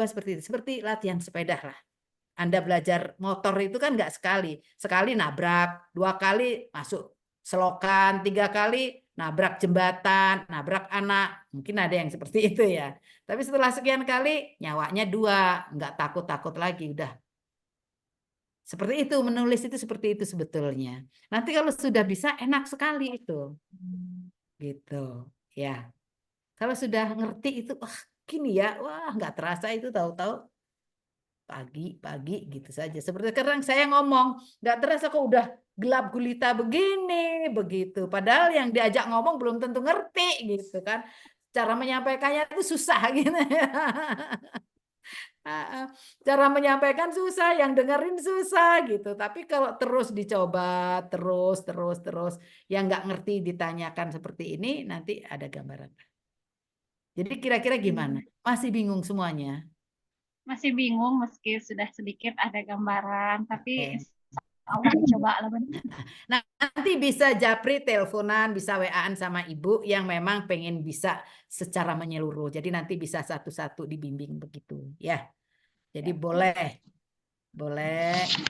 seperti itu. Seperti latihan sepeda lah. Anda belajar motor itu kan nggak sekali. Sekali nabrak, 2 kali masuk selokan, 3 kali nabrak jembatan, nabrak anak. Mungkin ada yang seperti itu ya. Tapi setelah sekian kali, nyawanya 2. Nggak takut-takut lagi, udah. Seperti itu, menulis itu seperti itu sebetulnya. Nanti kalau sudah bisa, enak sekali itu. Gitu, ya. Kalau sudah ngerti itu, wah gini ya, wah nggak terasa itu tahu-tahu pagi gitu saja. Seperti sekarang saya ngomong, nggak terasa kok udah gelap gulita begini, begitu. Padahal yang diajak ngomong belum tentu ngerti gitu kan. Cara menyampaikannya itu susah gitu. Cara menyampaikan susah, yang dengerin susah gitu. Tapi kalau terus dicoba, terus, yang nggak ngerti ditanyakan seperti ini, nanti ada gambaran. Jadi kira-kira gimana? Masih bingung semuanya? Masih bingung meski sudah sedikit ada gambaran, tapi Oke. coba lah. Nah, nanti bisa japri teleponan, bisa WA-an sama ibu yang memang pengen bisa secara menyeluruh. Jadi nanti bisa satu-satu dibimbing begitu ya. Jadi boleh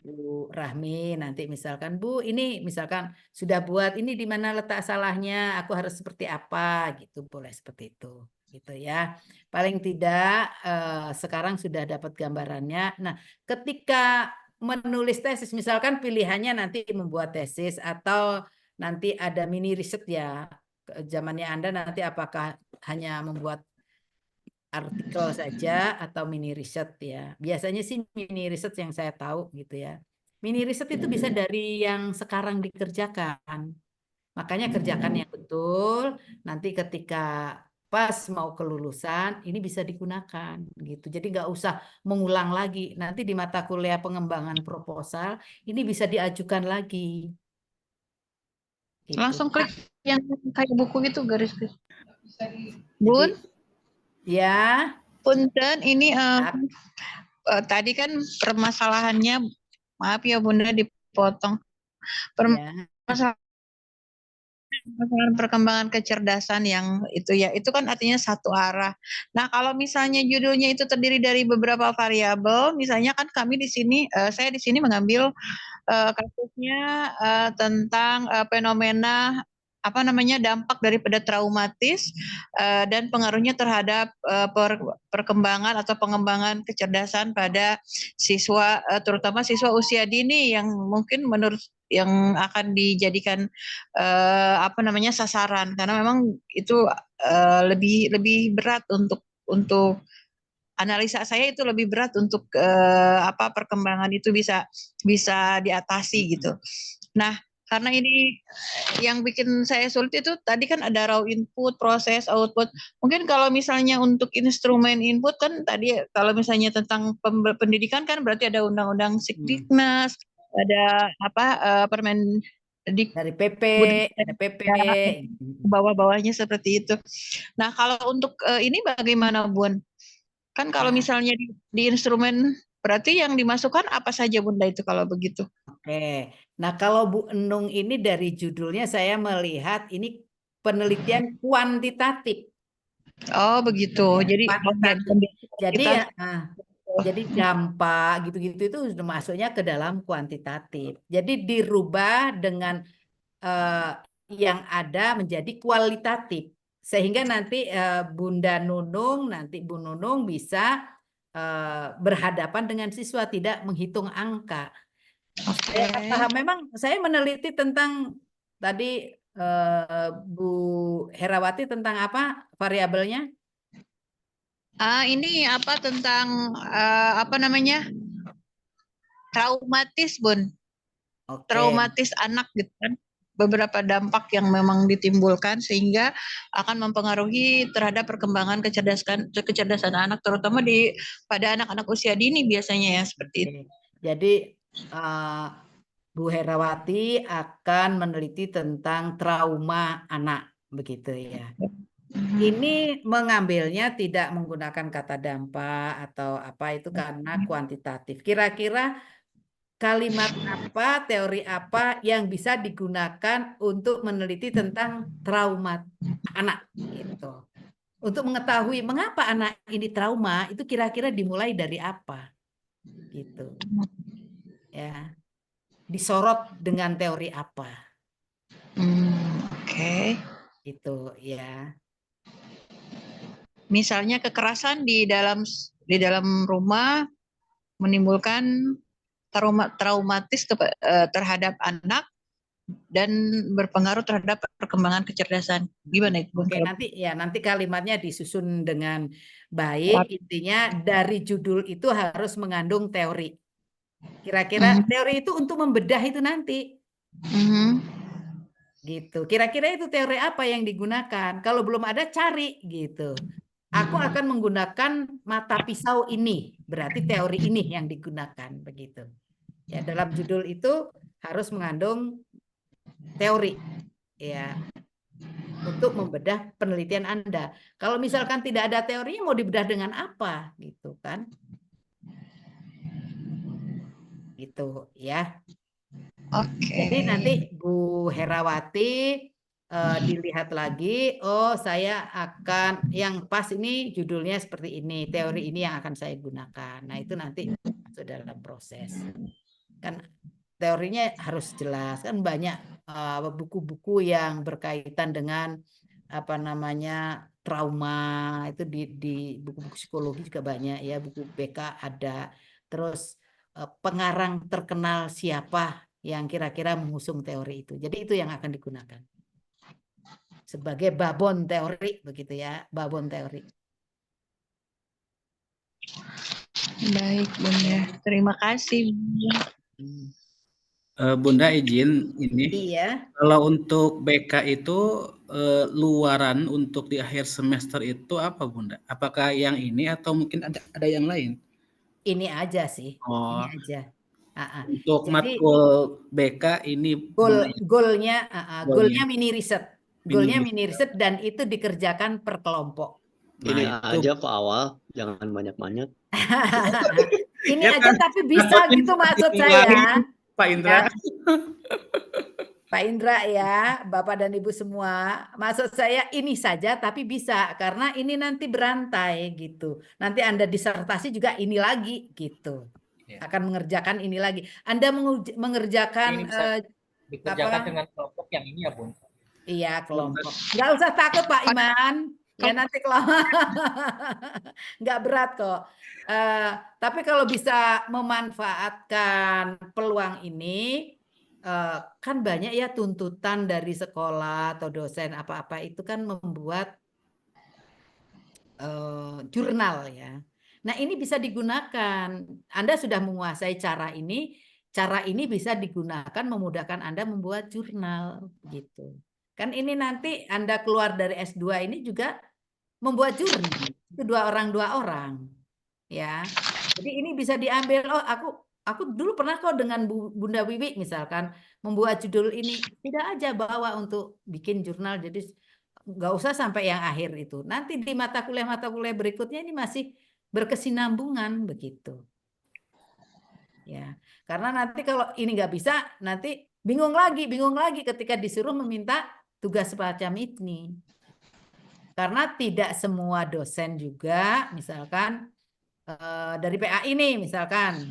Ibu Rahmi nanti misalkan Bu ini misalkan sudah buat ini di mana letak salahnya, aku harus seperti apa gitu, boleh seperti itu gitu ya. Paling tidak sekarang sudah dapat gambarannya. Nah, ketika menulis tesis misalkan pilihannya nanti membuat tesis atau nanti ada mini riset ya. Zamannya Anda nanti apakah hanya membuat artikel saja atau mini riset ya. Biasanya sih mini riset yang saya tahu gitu ya. Mini riset itu bisa dari yang sekarang dikerjakan. Makanya kerjakan yang betul, nanti ketika pas mau kelulusan ini bisa digunakan gitu. Jadi nggak usah mengulang lagi. Nanti di mata kuliah pengembangan proposal ini bisa diajukan lagi. Gitu. Langsung klik yang kayak buku itu garis-garis. Bun? Ya. Punten, ini tadi kan permasalahannya, maaf ya Bunda dipotong. Permasalahan perkembangan kecerdasan yang itu ya, itu kan artinya satu arah. Nah, kalau misalnya judulnya itu terdiri dari beberapa variabel, misalnya kan kami di sini, saya di sini mengambil kasusnya tentang fenomena dampak daripada traumatis dan pengaruhnya terhadap perkembangan atau pengembangan kecerdasan pada siswa, terutama siswa usia dini yang mungkin menurut yang akan dijadikan sasaran, karena memang itu lebih berat untuk analisa saya, itu lebih berat untuk perkembangan itu bisa diatasi gitu. Nah, karena ini yang bikin saya sulit itu tadi kan ada raw input, proses, output. Mungkin kalau misalnya untuk instrumen input kan tadi kalau misalnya tentang pendidikan kan berarti ada undang-undang Sikdiknas, ada Permen dari PP, ada PP, bawah-bawahnya seperti itu. Nah, kalau untuk ini bagaimana Bun? Kan kalau misalnya di instrumen berarti yang dimasukkan apa saja Bunda itu kalau begitu? Oke, nah kalau Bu Enung ini dari judulnya saya melihat ini penelitian kuantitatif. Oh begitu, jadi dampak gitu-gitu itu sudah masuknya ke dalam kuantitatif. Jadi dirubah dengan yang ada menjadi kualitatif, sehingga nanti Bunda Nunung, nanti Bu Nunung bisa berhadapan dengan siswa, tidak menghitung angka. Memang saya meneliti tentang tadi Bu Herawati tentang apa variabelnya? Ini tentang traumatis Bun, traumatis anak gitu kan, beberapa dampak yang memang ditimbulkan sehingga akan mempengaruhi terhadap perkembangan kecerdasan anak, terutama pada anak-anak usia dini biasanya ya seperti itu. Jadi Bu Herawati akan meneliti tentang trauma anak, begitu ya. Ini mengambilnya tidak menggunakan kata dampak atau apa itu karena kuantitatif. Kira-kira kalimat apa, teori apa yang bisa digunakan untuk meneliti tentang trauma anak gitu. Untuk mengetahui mengapa anak ini trauma, itu kira-kira dimulai dari apa gitu. Ya. Disorot dengan teori apa. Oke. Gitu ya. Misalnya kekerasan di dalam rumah menimbulkan traumatis terhadap anak dan berpengaruh terhadap perkembangan kecerdasan. Gimana itu? Oke, nanti kalimatnya disusun dengan baik. Intinya dari judul itu harus mengandung teori. Kira-kira teori itu untuk membedah itu nanti. Gitu. Kira-kira itu teori apa yang digunakan? Kalau belum ada cari gitu. Aku akan menggunakan mata pisau ini, berarti teori ini yang digunakan begitu. Ya, dalam judul itu harus mengandung teori ya untuk membedah penelitian Anda. Kalau misalkan tidak ada teorinya mau dibedah dengan apa gitu kan? Gitu ya. Oke. Jadi nanti Bu Herawati dilihat lagi, oh saya akan yang pas ini judulnya seperti ini, teori ini yang akan saya gunakan. Nah itu nanti masuk dalam proses. Kan teorinya harus jelas, kan banyak buku-buku yang berkaitan dengan apa namanya trauma itu di buku-buku psikologi juga banyak ya, buku BK ada. Terus pengarang terkenal siapa yang kira-kira mengusung teori itu. Jadi itu yang akan digunakan sebagai babon teori begitu ya, babon teori. Baik Bunda, terima kasih. Bunda izin ini. Iya. Kalau untuk BK itu luaran untuk di akhir semester itu apa Bunda? Apakah yang ini atau mungkin ada yang lain? Ini aja sih. Oh. Ini aja. Untuk jadi, matkul BK ini goalnya mini riset. Goalnya mini riset dan itu dikerjakan per kelompok. Ini aja kok awal, jangan banyak-banyak. Ini ya aja kan, tapi bisa gitu maksud saya. Pak Indra. Ya. Pak Indra ya, Bapak dan Ibu semua. Maksud saya ini saja tapi bisa karena ini nanti berantai gitu. Nanti Anda disertasi juga ini lagi gitu. Akan mengerjakan ini lagi. Anda mengerjakan ini bisa dikerjakan dengan kelompok yang ini ya, Bun. Iya, kelompok. Nggak usah takut Pak Iman. Ya nanti kelompok. Nggak berat kok. Tapi kalau bisa memanfaatkan peluang ini, kan banyak ya tuntutan dari sekolah atau dosen apa-apa itu kan membuat jurnal ya. Nah ini bisa digunakan. Anda sudah menguasai cara ini bisa digunakan memudahkan Anda membuat jurnal gitu. Kan ini nanti Anda keluar dari S2 ini juga membuat jurnal. Itu dua orang. Ya. Jadi ini bisa diambil, oh aku dulu pernah kok dengan Bunda Wiwi misalkan membuat judul ini. Tidak aja bawa untuk bikin jurnal. Jadi nggak usah sampai yang akhir itu. Nanti di mata kuliah berikutnya ini masih berkesinambungan begitu. Ya, karena nanti kalau ini nggak bisa, nanti bingung lagi ketika disuruh meminta tugas semacam ini. Karena tidak semua dosen juga, misalkan dari PAI ini, misalkan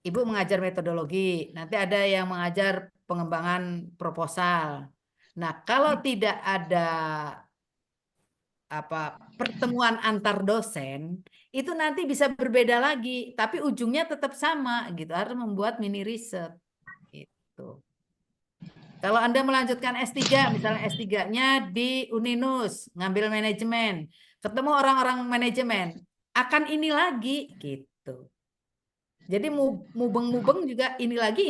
Ibu mengajar metodologi, nanti ada yang mengajar pengembangan proposal. Nah, kalau tidak ada pertemuan antar dosen itu nanti bisa berbeda lagi tapi ujungnya tetap sama gitu, harus membuat mini riset gitu. Kalau Anda melanjutkan S3 misalnya S3-nya di Uninus ngambil manajemen, ketemu orang-orang manajemen akan ini lagi gitu. Jadi mubeng juga ini lagi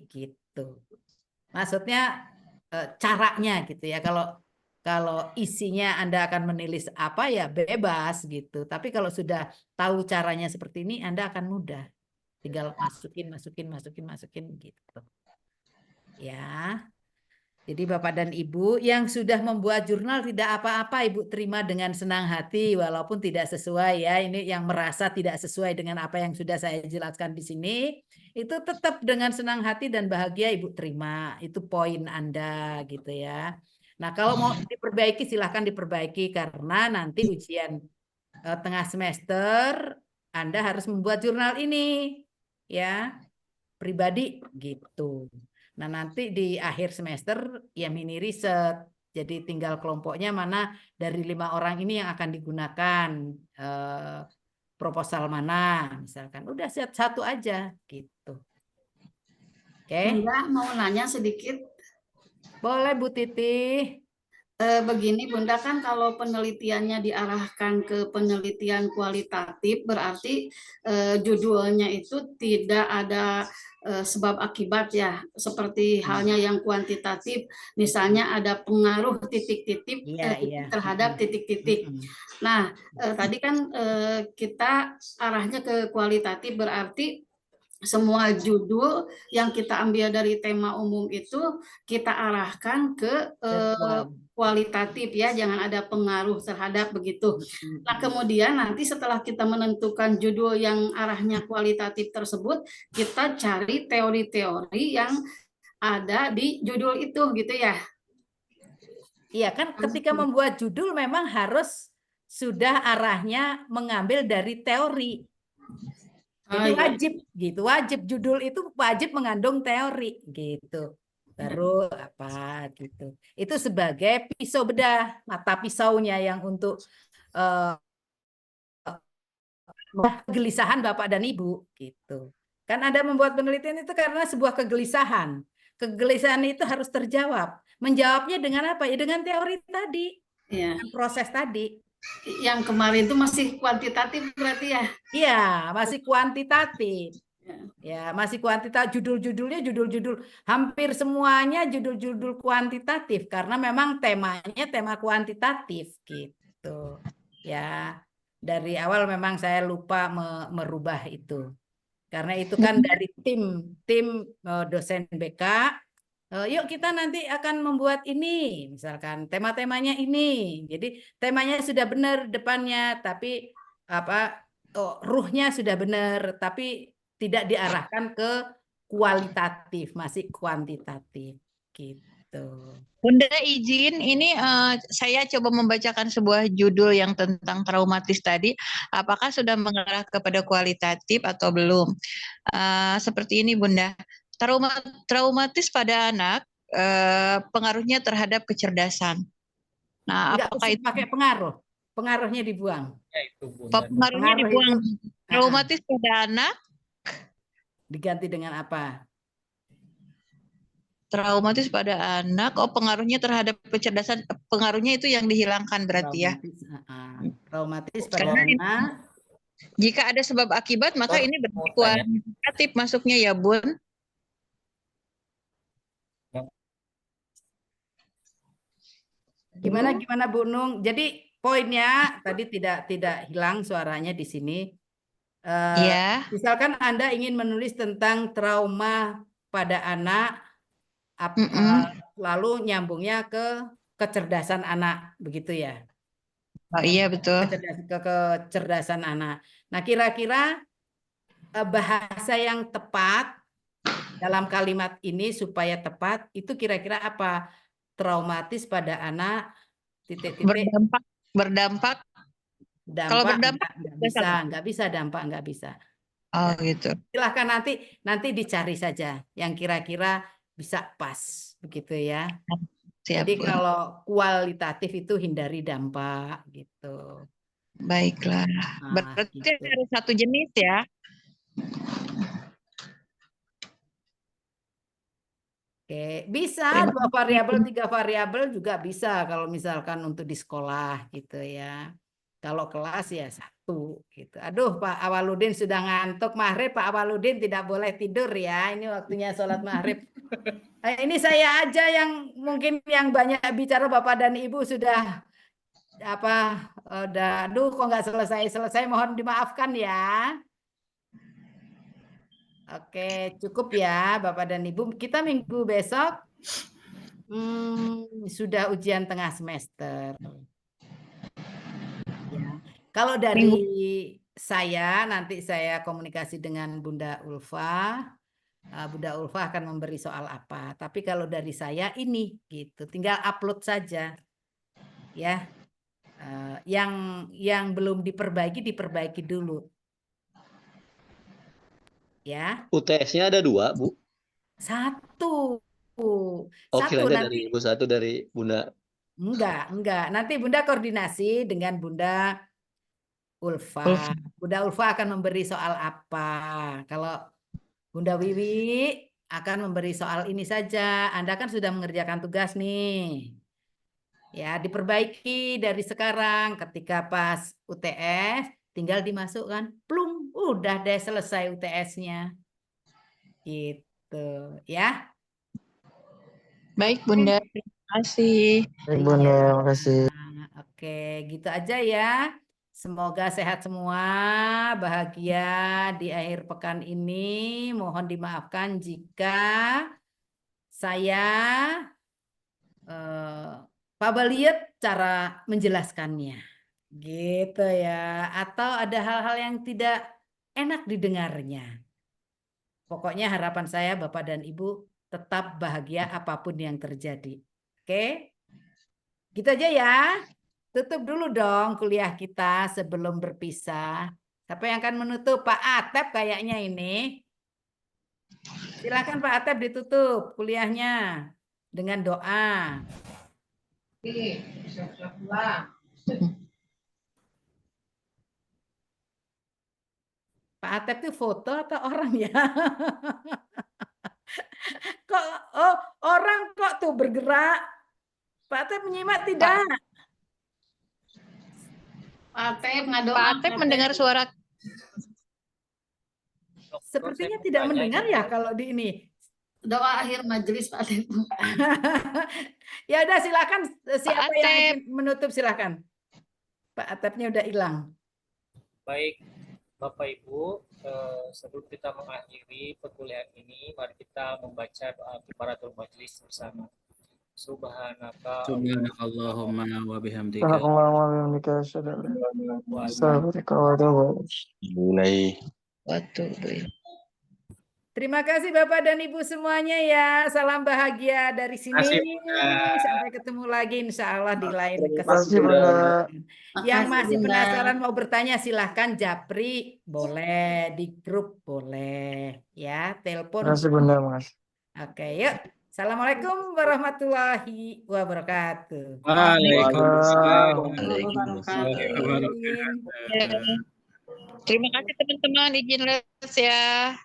gitu. Maksudnya caranya gitu ya. Kalau isinya Anda akan menulis apa ya bebas gitu. Tapi kalau sudah tahu caranya seperti ini Anda akan mudah. Tinggal masukin gitu. Ya. Jadi Bapak dan Ibu yang sudah membuat jurnal tidak apa-apa Ibu terima dengan senang hati walaupun tidak sesuai ya. Ini yang merasa tidak sesuai dengan apa yang sudah saya jelaskan di sini. Itu tetap dengan senang hati dan bahagia Ibu terima. Itu poin Anda gitu ya. Nah kalau mau diperbaiki silahkan diperbaiki karena nanti ujian tengah semester Anda harus membuat jurnal ini ya pribadi gitu. Nah, nanti di akhir semester ya mini riset. Jadi tinggal kelompoknya mana dari 5 orang ini yang akan digunakan proposal mana misalkan. Udah satu aja gitu. Oke. Bunda mau nanya sedikit. Boleh Bu Titi. Begini Bunda, kan kalau penelitiannya diarahkan ke penelitian kualitatif berarti judulnya itu tidak ada sebab akibat ya, seperti halnya yang kuantitatif misalnya ada pengaruh titik-titik terhadap titik-titik. Nah tadi kan kita arahnya ke kualitatif berarti semua judul yang kita ambil dari tema umum itu kita arahkan ke kualitatif ya, jangan ada pengaruh terhadap begitu. Nah kemudian nanti setelah kita menentukan judul yang arahnya kualitatif tersebut, kita cari teori-teori yang ada di judul itu gitu ya. Iya kan ketika membuat judul memang harus sudah arahnya mengambil dari teori. Jadi wajib gitu, wajib judul itu wajib mengandung teori gitu. Baru apa gitu. Itu sebagai pisau bedah, mata pisaunya yang untuk kegelisahan Bapak dan Ibu gitu. Kan Anda membuat penelitian itu karena sebuah kegelisahan. Kegelisahan itu harus terjawab. Menjawabnya dengan apa? Ya dengan teori tadi. Ya. Dengan proses tadi. Yang kemarin itu masih kuantitatif berarti ya? Iya, masih kuantitatif. Ya, masih kuantitatif. Judul-judulnya judul-judul hampir semuanya judul-judul kuantitatif karena memang temanya tema kuantitatif gitu. Ya, dari awal memang saya lupa merubah itu. Karena itu kan dari tim dosen BK. Yuk kita nanti akan membuat ini, misalkan tema-temanya ini. Jadi temanya sudah benar depannya, tapi ruhnya sudah benar, tapi tidak diarahkan ke kualitatif, masih kuantitatif gitu. Bunda izin, ini saya coba membacakan sebuah judul yang tentang traumatis tadi. Apakah sudah mengarah kepada kualitatif atau belum? Seperti ini Bunda. Traumatis pada anak pengaruhnya terhadap kecerdasan. Nah, enggak apakah itu pakai pengaruh? Pengaruhnya dibuang. Ya, itu, pengaruhnya dibuang. Traumatis pada anak diganti dengan apa? Traumatis pada anak. Oh, pengaruhnya terhadap kecerdasan. Pengaruhnya itu yang dihilangkan berarti traumatis pada anak. Jika ada sebab akibat, maka ini berarti kualitatif masuknya ya, Bun. Gimana Bu Nung? Jadi poinnya tadi tidak hilang suaranya di sini. Misalkan Anda ingin menulis tentang trauma pada anak, lalu nyambungnya ke kecerdasan anak, begitu ya? Oh iya betul. Kecerdasan anak. Nah kira-kira bahasa yang tepat dalam kalimat ini supaya tepat itu kira-kira apa? Traumatis pada anak titik-titik berdampak kalau berdampak nggak bisa dampak nggak bisa. Oh gitu. Silahkan nanti dicari saja yang kira-kira bisa pas begitu ya. Siap, jadi kalau kualitatif itu hindari dampak gitu. Baiklah. Berarti gitu. Harus satu jenis ya. Oke, bisa 2 variabel, 3 variabel juga bisa kalau misalkan untuk di sekolah gitu ya. Kalau kelas ya 1 gitu. Aduh Pak Awaludin sudah ngantuk maghrib, Pak Awaludin tidak boleh tidur ya. Ini waktunya sholat maghrib. Ini saya aja yang mungkin yang banyak bicara Bapak dan Ibu sudah aduh kok nggak selesai, mohon dimaafkan ya. Oke, cukup ya Bapak dan Ibu. Kita minggu besok Sudah ujian tengah semester. Ya. Kalau dari saya, nanti saya komunikasi dengan Bunda Ulfa. Bunda Ulfa akan memberi soal apa. Tapi kalau dari saya ini, gitu, tinggal upload saja, ya. Yang belum diperbaiki dulu. Ya. UTS-nya ada 2, Bu? 1. Oh, Satu kiranya nanti. dari Ibu, 1 dari Bunda. Enggak. Nanti Bunda koordinasi dengan Bunda Ulfa. Bunda Ulfa akan memberi soal apa. Kalau Bunda Wiwi akan memberi soal ini saja. Anda kan sudah mengerjakan tugas nih. Ya, diperbaiki dari sekarang. Ketika pas UTS, tinggal dimasukkan. Plung, udah deh selesai UTS-nya. Gitu, ya. Baik, Bunda. Terima kasih. Baik, Bunda, terima kasih. Oke, gitu aja ya. Semoga sehat semua, bahagia di akhir pekan ini. Mohon dimaafkan jika saya lihat cara menjelaskannya. Gitu ya. Atau ada hal-hal yang tidak enak didengarnya. Pokoknya harapan saya Bapak dan Ibu tetap bahagia apapun yang terjadi. Oke? Gitu aja ya. Tutup dulu dong kuliah kita sebelum berpisah. Siapa yang akan menutup? Pak Atep kayaknya ini. Silakan Pak Atep ditutup kuliahnya dengan doa. Pak Atep itu foto atau orang ya? Kok orang kok tuh bergerak? Pak Atep menyimak tidak? Pak Atep mendengar suara. Sepertinya tidak mendengar ya kalau di ini. Doa akhir majelis Pak Atep. Ya udah silakan, siapa Pak yang Atep. ingin menutup silakan. Pak Atepnya udah hilang. Baik, Bapak Ibu, sebelum kita mengakhiri perkuliahan ini, mari kita membaca doa kifaratul majelis bersama. Subhanaka Subhanakallahumma wa bihamdika. Subhanakallahumma wa bihamdika asyhadu an la ilaha illa anta astaghfiruka wa atubu ilaik. Terima kasih Bapak dan Ibu semuanya ya. Salam bahagia dari sini. Terima kasih, Bunda. Sampai ketemu lagi insya Allah di lain Terima kasih, kesempatan. Bunda. Yang Makasih, masih Bunda. penasaran mau bertanya silahkan japri boleh, di grup boleh, ya telepon. Terima kasih, Bunda. Makasih. Oke, yuk. Assalamualaikum warahmatullahi wabarakatuh. Waalaikumsalam. Waalaikumsalam. Terima kasih teman-teman, izin les ya.